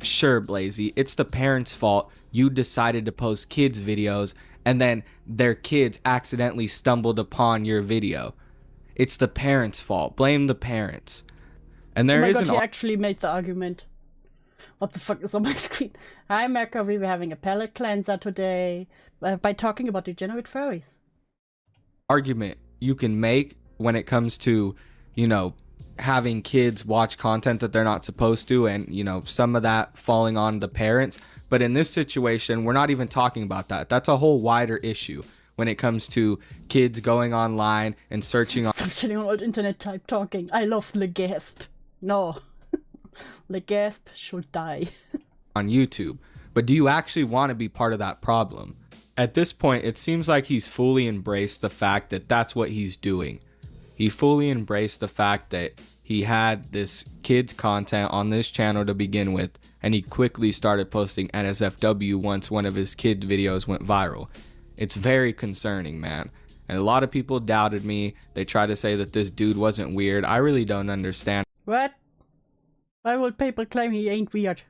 Sure, Blazy, it's the parents' fault. You decided to post kids' videos and then their kids accidentally stumbled upon your video. It's the parents' fault. Blame the parents. And there oh my is God, an he actually made the argument. What the fuck is on my screen? Hi, America, we were having a palate cleanser today by talking about degenerate furries. Argument you can make when it comes to, you know, having kids watch content that they're not supposed to, and you know, some of that falling on the parents. But in this situation, we're not even talking about that. That's a whole wider issue when it comes to kids going online and searching on. Stop shitting on old internet type talking. I love legasp. No. Legasp should die. On YouTube. But do you actually want to be part of that problem? At this point, it seems like he's fully embraced the fact that that's what he's doing. He fully embraced the fact that he had this kids content on this channel to begin with, and he quickly started posting NSFW once one of his kid videos went viral. It's very concerning, man. And a lot of people doubted me. They tried to say that this dude wasn't weird. I really don't understand. What? Why would people claim he ain't weird?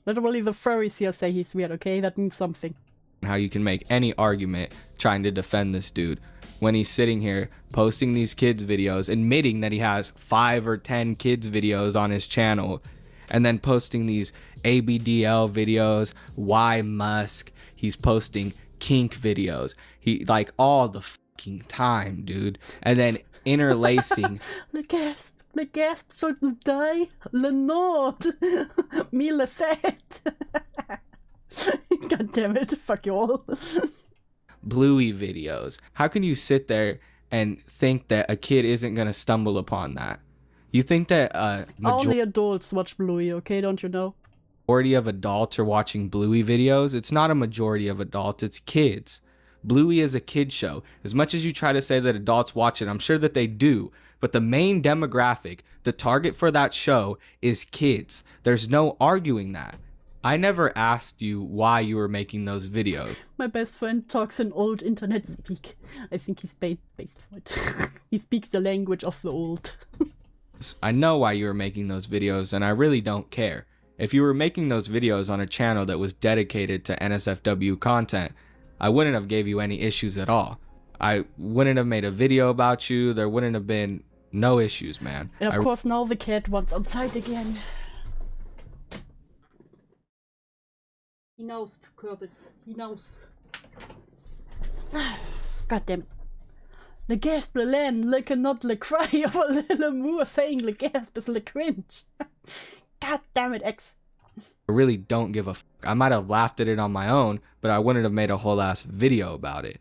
Literally the furries here say he's weird, okay? That means something. How you can make any argument trying to defend this dude when he's sitting here posting these kids videos, admitting that he has 5 or 10 kids videos on his channel, and then posting these ABDL videos, Y Musk, he's posting kink videos, he like all the fucking time, dude, and then interlacing Le gasp should die, le nord, me le set. God damn it, fuck you all. Bluey videos. How can you sit there and think that a kid isn't gonna stumble upon that? You think that only adults watch Bluey, okay? Don't you know? Majority of adults are watching Bluey videos? It's not a majority of adults, it's kids. Bluey is a kid show. As much as you try to say that adults watch it, I'm sure that they do, but the main demographic, the target for that show is kids. There's no arguing that. I never asked you why you were making those videos. My best friend talks in old internet speak. I think he's based for it. He speaks the language of the old. I know why you were making those videos, and I really don't care. If you were making those videos on a channel that was dedicated to NSFW content, I wouldn't have gave you any issues at all. I wouldn't have made a video about you. There wouldn't have been no issues, man. And of course now the cat wants outside again. He knows, Kürbis. He knows. God damn it. Le gasp, le len, le cannot, le cry of a little moor saying le gasp is le cringe. God damn it, X. I really don't give a fuck. I might have laughed at it on my own, but I wouldn't have made a whole ass video about it.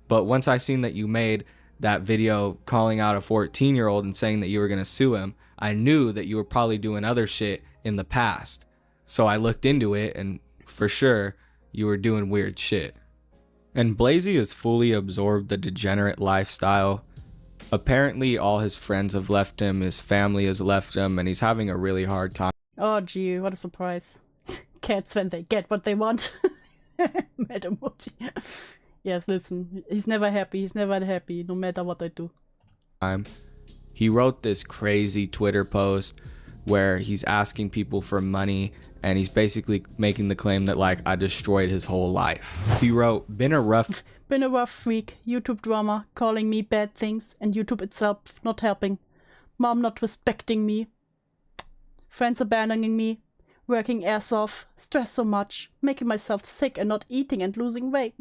But once I seen that you made that video calling out a 14-year-old and saying that you were going to sue him, I knew that you were probably doing other shit in the past. So I looked into it, and for sure, you were doing weird shit. And Blazy has fully absorbed the degenerate lifestyle. Apparently, all his friends have left him, his family has left him, and he's having a really hard time. Oh gee, what a surprise. Cats when they get what they want. Mad emoji. Yes, listen, he's never happy, no matter what I do. He wrote this crazy Twitter post where he's asking people for money, and he's basically making the claim that, like, I destroyed his whole life. He wrote, been a rough week, YouTube drama, calling me bad things, and YouTube itself not helping. Mom not respecting me. Friends abandoning me. Working ass off. Stress so much. Making myself sick and not eating and losing weight.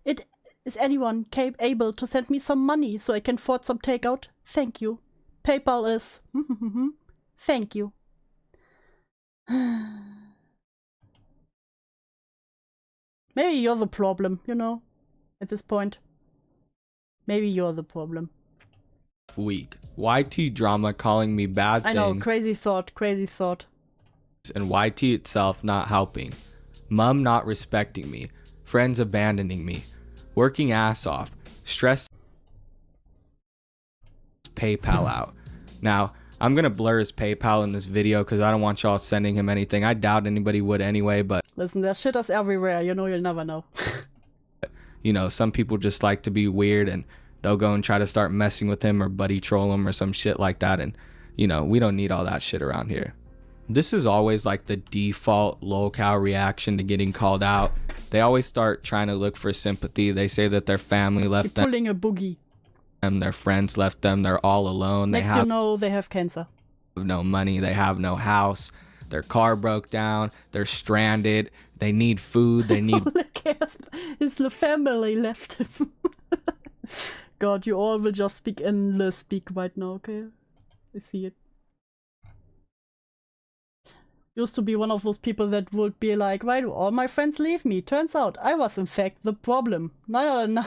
Is anyone able to send me some money so I can afford some takeout? Thank you. PayPal is... Thank you. Maybe you're the problem, you know, at this point. Maybe you're the problem. Week. YT drama calling me bad things. I know, crazy thought. And YT itself not helping. Mum not respecting me. Friends abandoning me. Working ass off. Stress. PayPal out. Now, I'm going to blur his PayPal in this video because I don't want y'all sending him anything. I doubt anybody would anyway, but... Listen, there's shitters everywhere. You know, you'll never know. You know, some people just like to be weird and they'll go and try to start messing with him or buddy troll him or some shit like that. And, you know, we don't need all that shit around here. This is always like the default lolcow reaction to getting called out. They always start trying to look for sympathy. They say that their family left them. Pulling a boogie. Their friends left them. They're all alone. Next you know, they have cancer. No money. They have no house. Their car broke down. They're stranded. They need food. They need... His family left him. God, you all will just speak endless speak right now, okay? I see it. Used to be one of those people that would be like, why do all my friends leave me? Turns out I was in fact the problem. 9 out of 9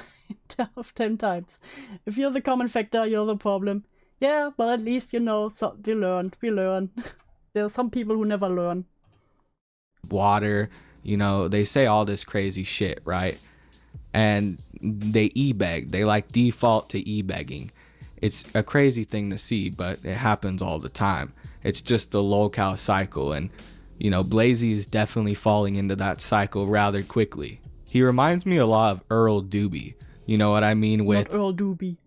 out of 10 times. If you're the common factor, you're the problem. Yeah, but at least, you know, so we learn. There are some people who never learn. Water, you know, they say all this crazy shit, right? And they e-beg. They like default to e-begging. It's a crazy thing to see, but it happens all the time. It's just the lolcow cycle, and, you know, Blazy is definitely falling into that cycle rather quickly. He reminds me a lot of Earl Doobie. You know what I mean? With Not Earl Doobie.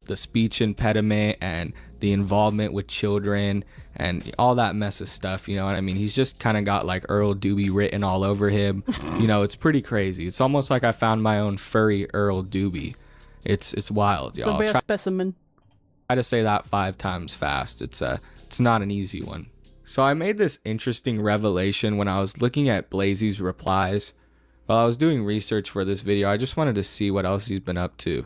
The speech impediment and the involvement with children and all that mess of stuff, you know what I mean? He's just kind of got like Earl Doobie written all over him. You know, it's pretty crazy. It's almost like I found my own furry Earl Doobie. It's wild, y'all. It's a rare specimen. Try to say that 5 times fast. It's not an easy one. So I made this interesting revelation when I was looking at Blazy's replies. While I was doing research for this video, I just wanted to see what else he's been up to.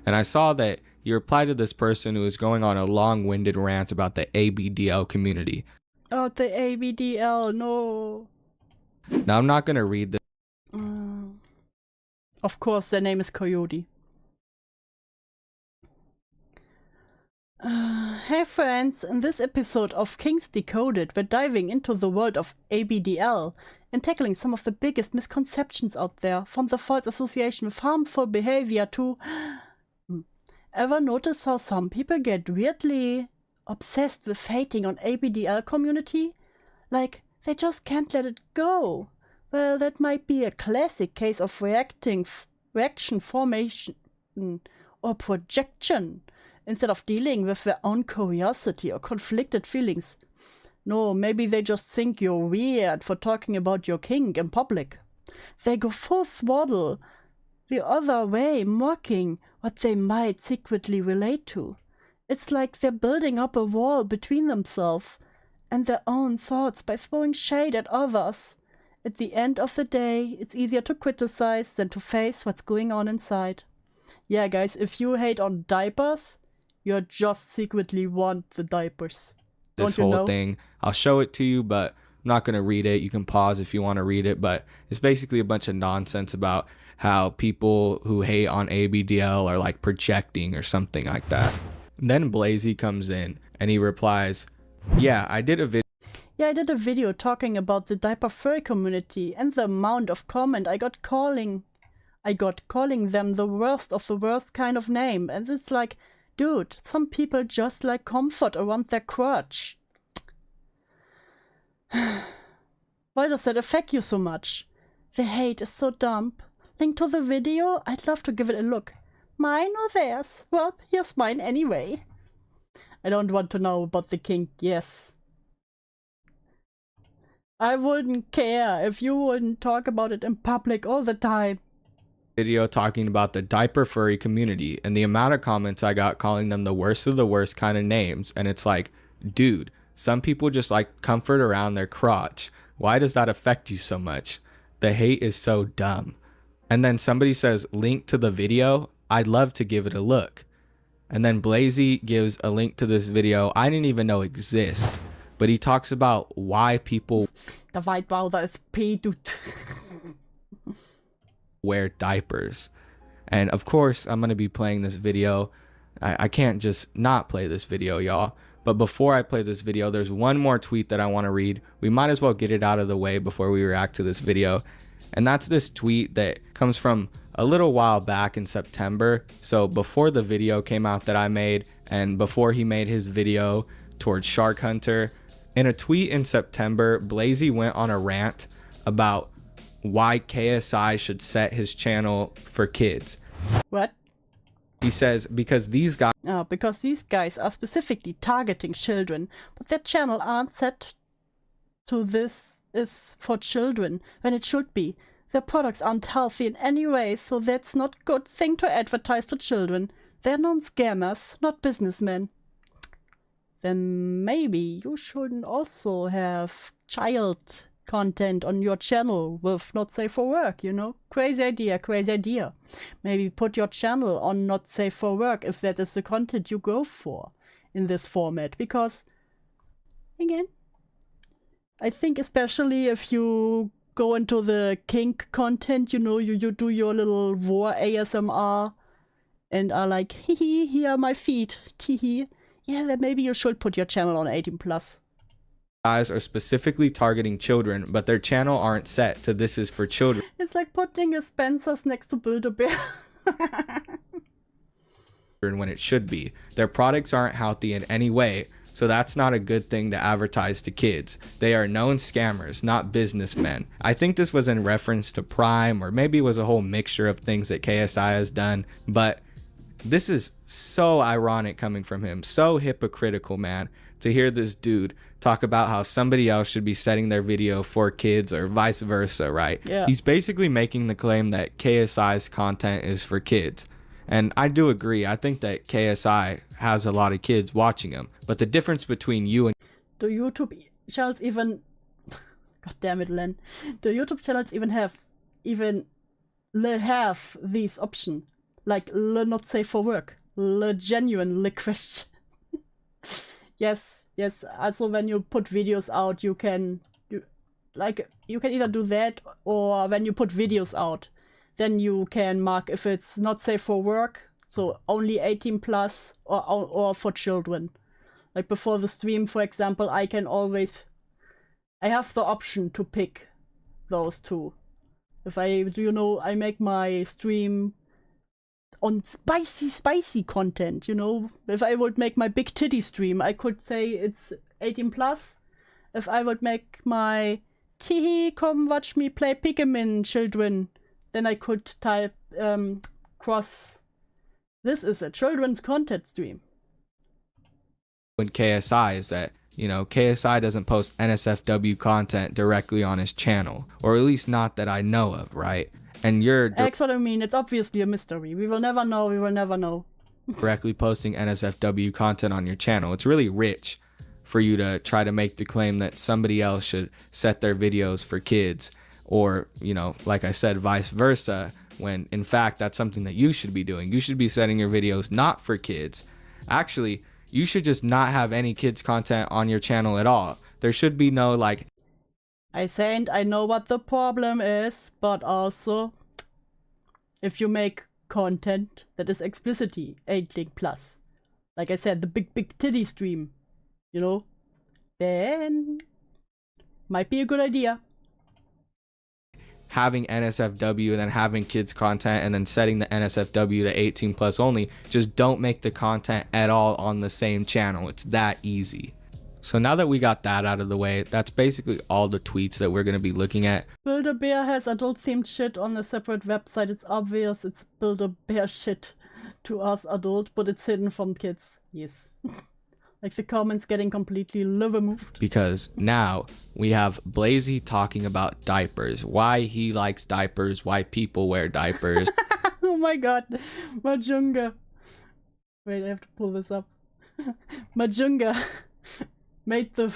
And I saw that he replied to this person who was going on a long-winded rant about the ABDL community. Oh, the ABDL, no. Now, I'm not going to read this. Of course, their name is Coyote. Hey friends, in this episode of Kings Decoded, we're diving into the world of ABDL and tackling some of the biggest misconceptions out there, from the false association with harmful behavior to... Ever notice how some people get weirdly obsessed with hating on ABDL community? Like, they just can't let it go. Well, that might be a classic case of reaction formation or projection, instead of dealing with their own curiosity or conflicted feelings. No, maybe they just think you're weird for talking about your king in public. They go full throttle the other way, mocking what they might secretly relate to. It's like they're building up a wall between themselves and their own thoughts by throwing shade at others. At the end of the day, it's easier to criticize than to face what's going on inside. Yeah, guys, if you hate on diapers, you just secretly want the diapers. This whole thing. I'll show it to you, but I'm not going to read it. You can pause if you want to read it, but it's basically a bunch of nonsense about how people who hate on ABDL are like projecting or something like that. Then Blazy comes in and he replies, yeah, I did a video talking about the diaper furry community and the amount of comment I got calling them the worst of the worst kind of name. And it's like, dude, some people just like comfort around their crotch. Why does that affect you so much? The hate is so dumb. Link to the video? I'd love to give it a look. Mine or theirs? Well, here's mine anyway. I don't want to know about the kink, yes. I wouldn't care if you wouldn't talk about it in public all the time. Video talking about the diaper furry community and the amount of comments I got calling them the worst of the worst kind of names. And it's like, dude, some people just like comfort around their crotch. Why does that affect you so much? The hate is so dumb. And then somebody says, link to the video. I'd love to give it a look. And then Blazy gives a link to this video I didn't even know exist. But he talks about why people wear diapers. And of course, I'm going to be playing this video. I can't just not play this video, y'all. But before I play this video, there's one more tweet that I want to read. We might as well get it out of the way before we react to this video. And that's this tweet that comes from a little while back in September. So before the video came out that I made and before he made his video towards Shark Hunter. In a tweet in September, Blazy went on a rant about why KSI should set his channel for kids. What? He says, because these guys are specifically targeting children, but their channel aren't set to this is for children when it should be. Their products aren't healthy in any way, so that's not a good thing to advertise to children. They're non-scammers, not businessmen. Then maybe you shouldn't also have child content on your channel with not safe for work, you know? Crazy idea. Maybe put your channel on not safe for work if that is the content you go for in this format. Because, again, I think especially if you go into the kink content, you know, you do your little war ASMR and are like, hee, here are my feet, tee. Yeah, then maybe you should put your channel on 18+. Guys are specifically targeting children, but their channel aren't set to this is for children. It's like putting a Spencer's next to Build-A-Bear. When it should be. Their products aren't healthy in any way, so that's not a good thing to advertise to kids. They are known scammers, not businessmen. I think this was in reference to Prime, or maybe it was a whole mixture of things that KSI has done, but this is so ironic coming from him, so hypocritical, man, to hear this dude talk about how somebody else should be setting their video for kids or vice versa, right? Yeah. He's basically making the claim that KSI's content is for kids. And I do agree. I think that KSI has a lot of kids watching him. But the difference between you and the YouTube channels even God damn it, Len. The YouTube channels even have these options. Like le not safe for work. Le genuine le question. Yes. Also when you put videos out, you can either do that, or when you put videos out, then you can mark if it's not safe for work, so only 18+, or for children. Like before the stream, for example, I have the option to pick those two. If I make my stream on spicy content, you know. If I would make my big titty stream, I could say it's 18+. If I would make my teehee, come watch me play Pikmin children, then I could type cross, this is a children's content stream. When KSI is that, you know, KSI doesn't post NSFW content directly on his channel, or at least not that I know of, right? And you're that's what I mean. It's obviously a mystery. We will never know. Directly posting NSFW content on your channel. It's really rich for you to try to make the claim that somebody else should set their videos for kids, or, you know, like I said, vice versa, when in fact that's something that you should be doing. You should be setting your videos not for kids. Actually, you should just not have any kids content on your channel at all. There should be no like, I know what the problem is, but also if you make content that is explicitly 18 plus. Like I said, the big titty stream, you know, then might be a good idea. Having NSFW and then having kids content and then setting the NSFW to 18 plus only, just don't make the content at all on the same channel. It's that easy. So now that we got that out of the way, that's basically all the tweets that we're going to be looking at. Build-A-Bear has adult-themed shit on a separate website. It's obvious it's Build-A-Bear shit to us adult, but it's hidden from kids. Yes. Like the comments getting completely removed. Because now we have Blazy talking about diapers. Why he likes diapers, why people wear diapers. Oh my god. Majunga. Wait, I have to pull this up. Majunga made the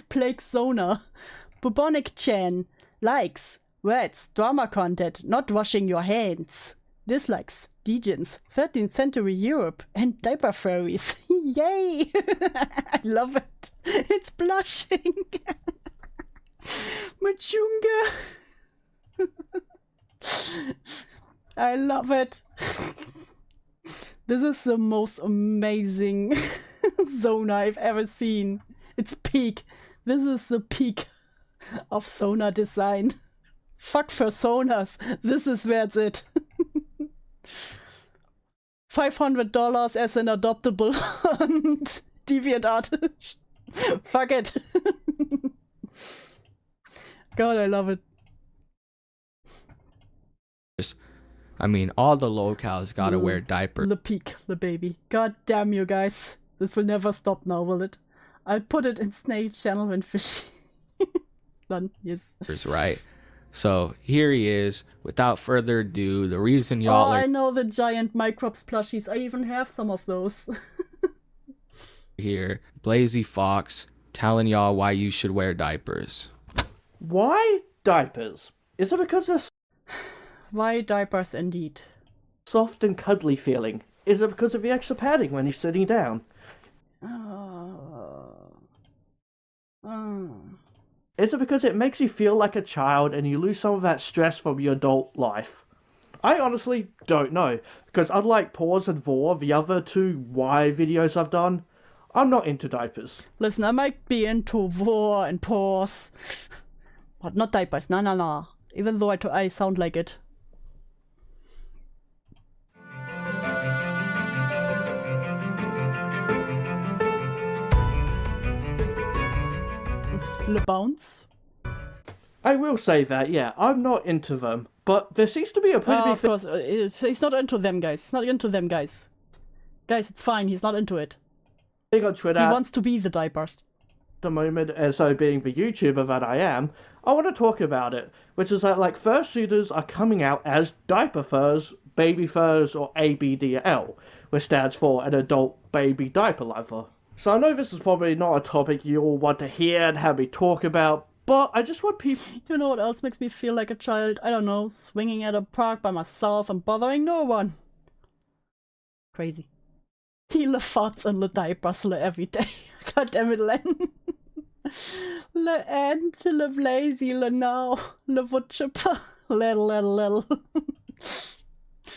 Plague Sona. Bubonic Chan likes rats, drama content, not washing your hands. Dislikes Degens, 13th century Europe, and diaper furries. Yay! I love it. It's blushing. Majunga. I love it. This is the most amazing Sona I've ever seen. It's peak. This is the peak of Sona design. Fuck personas. This is where it's it. $500 as an adoptable and DeviantArt. Fuck it. God, I love it. I mean, all the locals gotta wear diapers. The peak, the baby. God damn you guys. This will never stop now, will it? I'll put it in Snail's channel when fishy. Done, yes. Right. So here he is. Without further ado, the reason y'all are I know the giant Microbes plushies. I even have some of those. here, Blazy Fox, telling y'all why you should wear diapers. Why diapers? Is it because they're Why diapers indeed? soft and cuddly feeling? Is it because of the extra padding when you're sitting down? Is it because it makes you feel like a child and you lose some of that stress from your adult life? I honestly don't know, because unlike Paws and Vor, the other two why videos I've done, I'm not into diapers. Listen, I might be into Vor and Paws, but not diapers. No. Even though I sound like it. Le Bounce. I will say that, yeah, I'm not into them, but there seems to be a pretty big Of course, he's not into them, guys. He's not into them, guys. Guys, it's fine. He's not into it. thing on Twitter He at wants to be the diapers. the moment, as so being the YouTuber that I am, I want to talk about it, which is that, like, fursuiters are coming out as diaper furs, baby furs, or ABDL, which stands for an adult baby diaper lover. So I know this is probably not a topic you all want to hear and have me talk about, but I just want people... You know what else makes me feel like a child? I don't know, swinging at a park by myself and bothering no one. Crazy. He le farts and le diapers le every day. God damn it, Len. Le end, le blazy, le now, le woodchipper, lel.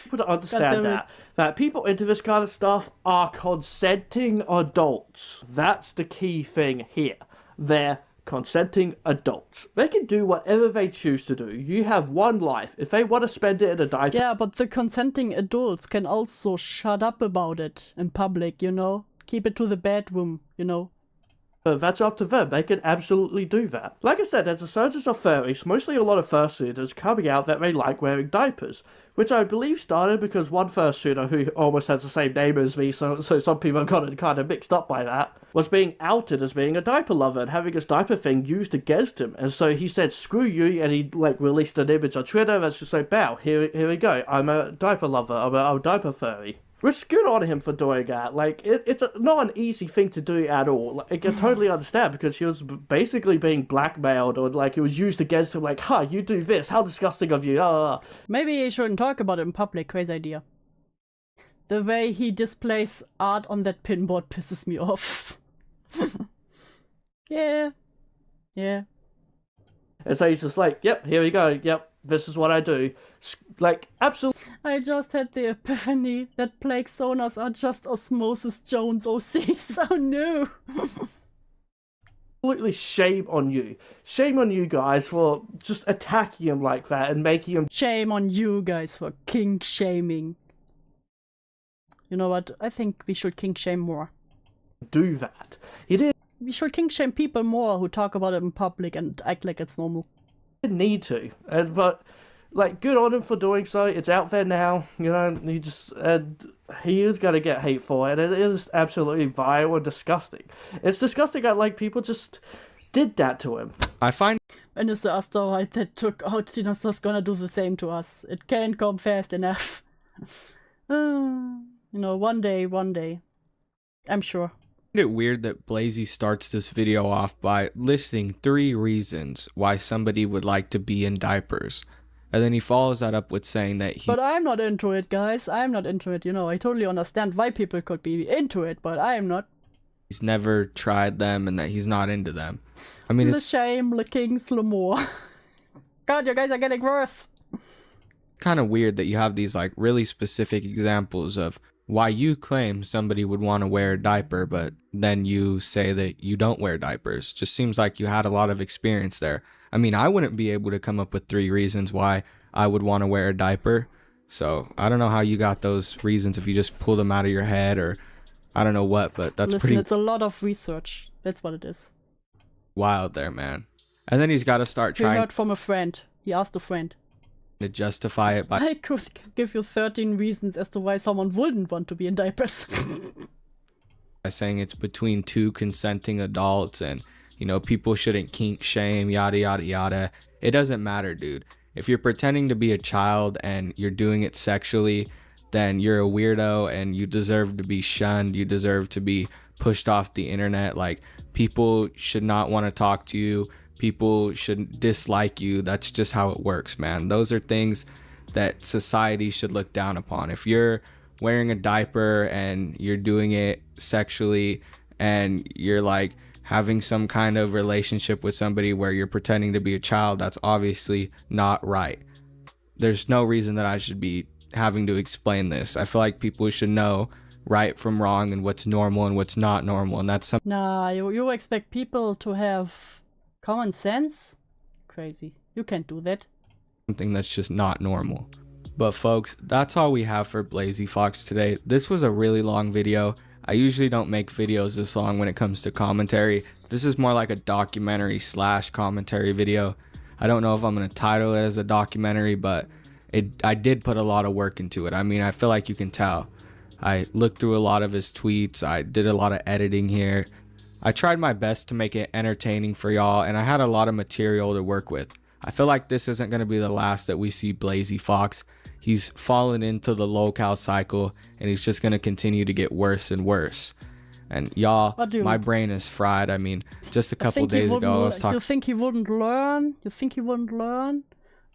People to understand that people into this kind of stuff are consenting adults. That's the key thing here. They're consenting adults. They can do whatever they choose to do. You have one life. If they want to spend it in a diaper... Yeah, but the consenting adults can also shut up about it in public, you know? Keep it to the bedroom, you know? That's up to them. They can absolutely do that. Like I said, there's a surge of furries, mostly a lot of fursuiters, coming out that they like wearing diapers, which I believe started because one fursuiter, who almost has the same name as me, so some people got it kind of mixed up by that, was being outed as being a diaper lover and having his diaper thing used against him. And so he said, screw you, and he released an image on Twitter that's just like, bow, here we go, I'm a diaper lover, I'm a diaper furry. Which is good on him for doing that. It's not an easy thing to do at all. I can totally understand, because he was basically being blackmailed, or it was used against him, you do this, how disgusting of you, Maybe he shouldn't talk about it in public, crazy idea. The way he displays art on that pinboard pisses me off. Yeah. And so he's just like, yep, here we go, yep, this is what I do. Like, absolutely. I just had the epiphany that plague zoners are just Osmosis Jones OCs. Oh no! Absolutely shame on you. Shame on you guys for just attacking him like that and making him... Shame on you guys for kink shaming. You know what? I think we should kink shame more. do that. He didn't We should kink shame people more who talk about it in public and act like it's normal. need to. But, like, good on him for doing so. It's out there now. You know, he is going to get hate for it. It is absolutely vile and disgusting. It's disgusting that, like, people just did that to him. I find When is the asteroid that took out dinosaurs gonna do the same to us? It can't come fast enough. You know, one day. I'm sure. it weird that Blazy starts this video off by listing 3 reasons why somebody would like to be in diapers. And then he follows that up with saying that But I'm not into it, guys. I'm not into it. You know, I totally understand why people could be into it, but I'm not. he's never tried them and that he's not into them. I mean, The it's shame licking slow-mo. God, you guys are getting worse. kind of weird that you have these like really specific examples of why you claim somebody would want to wear a diaper, but then you say that you don't wear diapers. Just seems like you had a lot of experience there. I mean, I wouldn't be able to come up with 3 reasons why I would want to wear a diaper. So I don't know how you got those reasons if you just pull them out of your head or I don't know what, but that's Listen, pretty it's a lot of research. That's what it is. wild there, man. And then he's got to start He trying heard from a friend. He asked a friend. to justify it by I could give you 13 reasons as to why someone wouldn't want to be in diapers. saying it's between 2 consenting adults and, you know, people shouldn't kink shame, yada, yada, yada. It doesn't matter, dude. If you're pretending to be a child and you're doing it sexually, then you're a weirdo and you deserve to be shunned. You deserve to be pushed off the internet. Like, people should not want to talk to you. People should dislike you. That's just how it works, man. Those are things that society should look down upon. If you're wearing a diaper and you're doing it sexually and you're like having some kind of relationship with somebody where you're pretending to be a child, that's obviously not right. There's no reason that I should be having to explain this. I feel like people should know right from wrong and what's normal and what's not normal, and that's something Nah, you expect people to have common sense? Crazy. You can't do that. that's just not normal. But folks, that's all we have for Blazy Fox today. This was a really long video. I usually don't make videos this long when it comes to commentary. This is more like a documentary / commentary video. I don't know if I'm going to title it as a documentary, but I did put a lot of work into it. I mean, I feel like you can tell. I looked through a lot of his tweets. I did a lot of editing here. I tried my best to make it entertaining for y'all, and I had a lot of material to work with. I feel like this isn't going to be the last that we see Blazy Fox. He's fallen into the low-cal cycle, and he's just going to continue to get worse and worse. And y'all, my brain is fried. I mean, just a couple days ago, I was talking... You think he wouldn't learn? You think he wouldn't learn?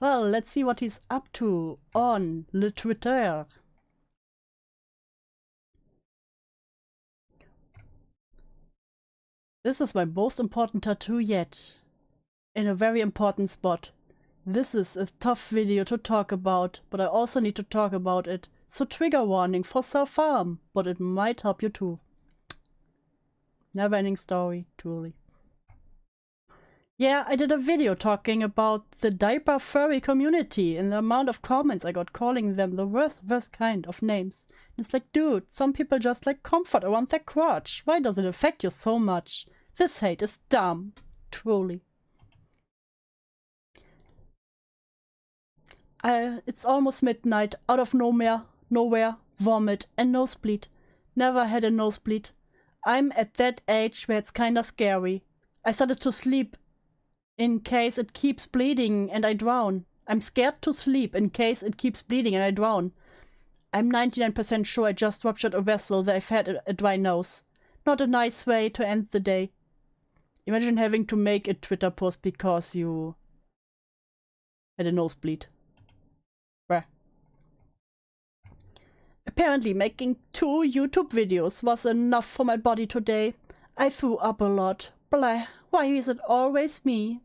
Well, let's see what he's up to on le Twitter. This is my most important tattoo yet. In a very important spot. This is a tough video to talk about, but I also need to talk about it. So trigger warning for self-harm, but it might help you too. Never-ending story, truly. Yeah, I did a video talking about the diaper furry community and the amount of comments I got calling them the worst kind of names. And it's like, dude, some people just like comfort around their crotch. Why does it affect you so much? This hate is dumb. Truly. It's almost midnight, out of nowhere, vomit and nosebleed. Never had a nosebleed. I'm at that age where it's kinda scary. I started to sleep in case it keeps bleeding and I drown. I'm scared to sleep in case it keeps bleeding and I drown. I'm 99% sure I just ruptured a vessel that I've had a dry nose. Not a nice way to end the day. Imagine having to make a Twitter post because you had a nosebleed. Apparently making 2 YouTube videos was enough for my body today. I threw up a lot. Blah, why is it always me?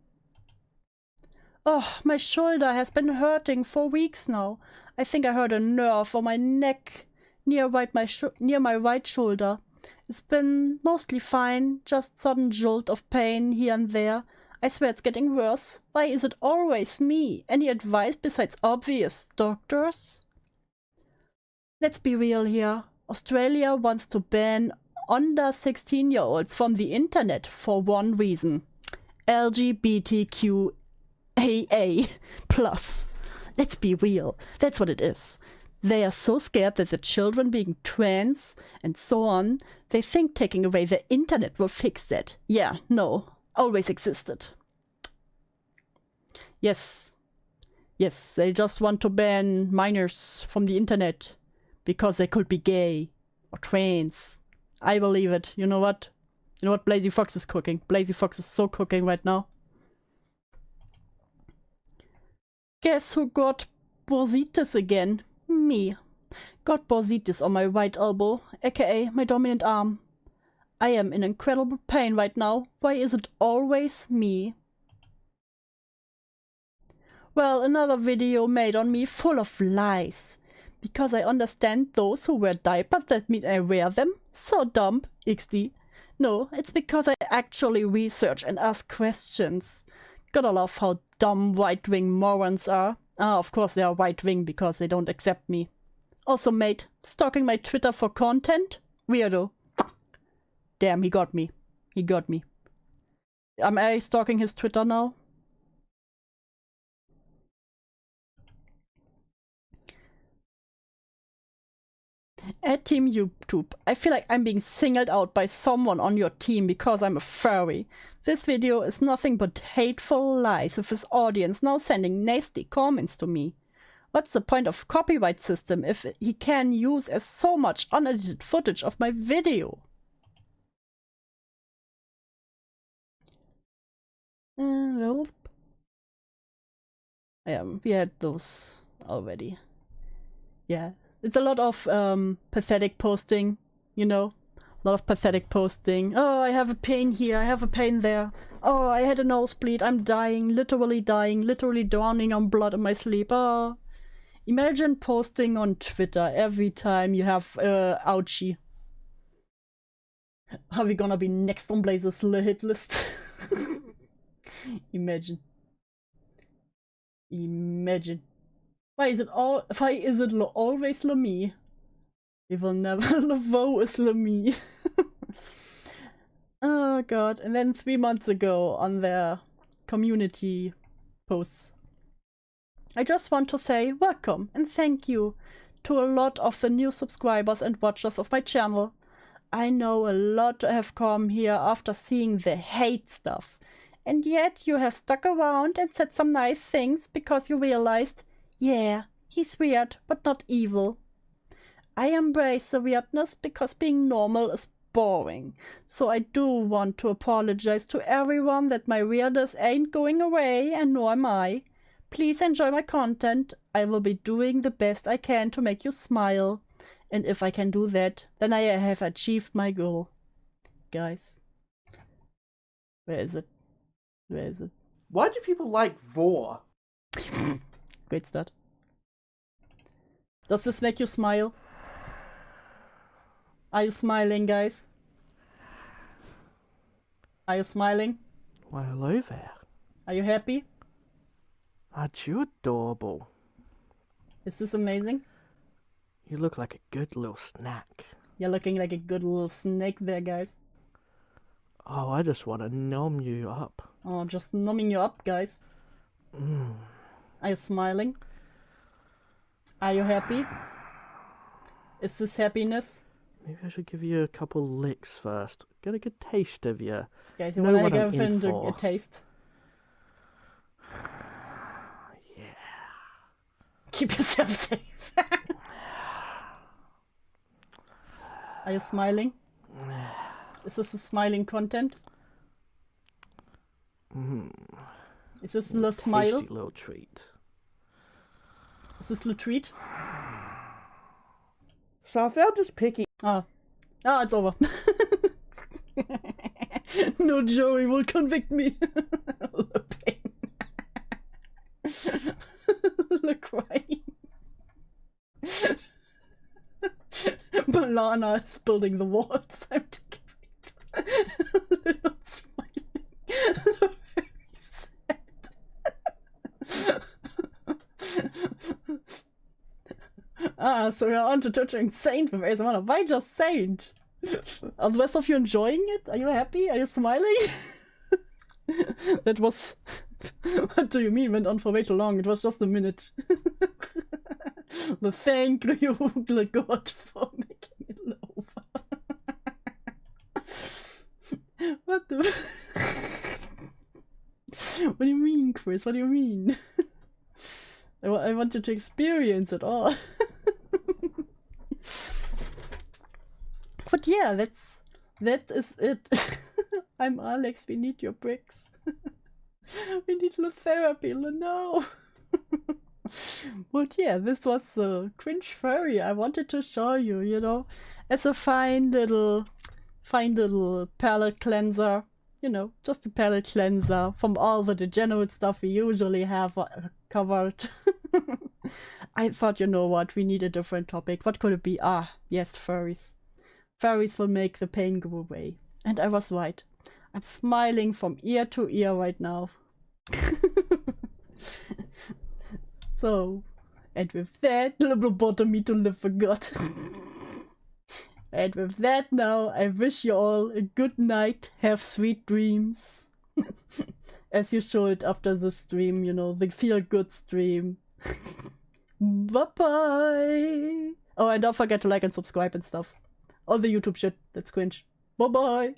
Oh, my shoulder has been hurting for weeks now. I think I hurt a nerve on my neck near my right shoulder. It's been mostly fine, just sudden jolt of pain here and there. I swear it's getting worse. Why is it always me? Any advice besides obvious, doctors? Let's be real here. Australia wants to ban under 16-year-olds from the internet for one reason. LGBTQAA+. Let's be real. That's what it is. They are so scared that the children being trans and so on, they think taking away the internet will fix that. Yeah, no. Always existed. Yes. Yes, they just want to ban minors from the internet because they could be gay or trans. I believe it. You know what? You know what Blazy Fox is cooking? Blazy Fox is so cooking right now. Guess who got bursitis again? Me. Got bursitis on my right elbow, aka my dominant arm. I am in incredible pain right now. Why is it always me? Well, another video made on me full of lies. Because I understand those who wear diapers, that means I wear them? So dumb, XD. No, it's because I actually research and ask questions. Gotta love how dumb right-wing morons are. Ah, of course they are right-wing because they don't accept me. Also, mate, stalking my Twitter for content? Weirdo. Damn, he got me. He got me. Am I stalking his Twitter now? At Team YouTube, I feel like I'm being singled out by someone on your team because I'm a furry. This video is nothing but hateful lies with his audience now sending nasty comments to me. What's the point of copyright system if he can use as so much unedited footage of my video? Nope. Yeah, we had those already. Yeah. It's a lot of pathetic posting, you know? A lot of pathetic posting. Oh, I have a pain here, I have a pain there. Oh, I had a nosebleed, I'm dying, literally drowning on blood in my sleep. Oh. Imagine posting on Twitter every time you have ouchie. Are we gonna be next on Blazer's hit list? Imagine. Imagine. Why is it always me? We will never Laveau is me. Oh god. And then 3 months ago on their community posts. I just want to say welcome and thank you to a lot of the new subscribers and watchers of my channel. I know a lot have come here after seeing the hate stuff. And yet you have stuck around and said some nice things because you realized, yeah, he's weird, but not evil. I embrace the weirdness because being normal is boring. So I do want to apologize to everyone that my weirdness ain't going away, and nor am I. Please enjoy my content. I will be doing the best I can to make you smile. And if I can do that, then I have achieved my goal. Guys. Where is it? Where is it? Why do people like Vor? Great start. Does this make you smile? Are you smiling, guys? Are you smiling? Why, hello there. Are you happy? Aren't you adorable? Is this amazing? You look like a good little snack. You're looking like a good little snake there, guys. Oh, I just want to nom you up. Oh, just numbing you up, guys. Are you smiling? Are you happy? Is this happiness? Maybe I should give you a couple licks first. Get a good taste of you. Guys, you want to give him a taste? Yeah. Keep yourself safe. Are you smiling? Is this a smiling content? Is this a little smile? Tasty little treat. Is this a little treat? So I found this picky. Oh, it's over. No, Joey will convict me. The pain. Look crying. Balana is building the walls. I'm taking little smiling. Very sad. So you're on to touching Saint with ASMR. Why just Saint? Are the rest of you enjoying it? Are you happy? Are you smiling? That was... What do you mean went on for way too long? It was just a minute. The thank you, the God, for making it over. What the... What do you mean, Chris? What do you mean? I want you to experience it all. But yeah, that is it. I'm Alex, we need your bricks. We need the therapy, no. But yeah, this was the cringe furry I wanted to show you, you know, as a fine little palette cleanser, you know, just a palette cleanser from all the degenerate stuff we usually have covered. I thought, you know what, we need a different topic. What could it be? Ah, yes, furries. Furries will make the pain go away. And I was right. I'm smiling from ear to ear right now. So, and with that, little bottom to live for God. And with that now, I wish you all a good night. Have sweet dreams. As you should after the stream, you know, the feel-good stream. Bye-bye. Oh, and don't forget to like and subscribe and stuff. All the YouTube shit. That's cringe. Bye-bye.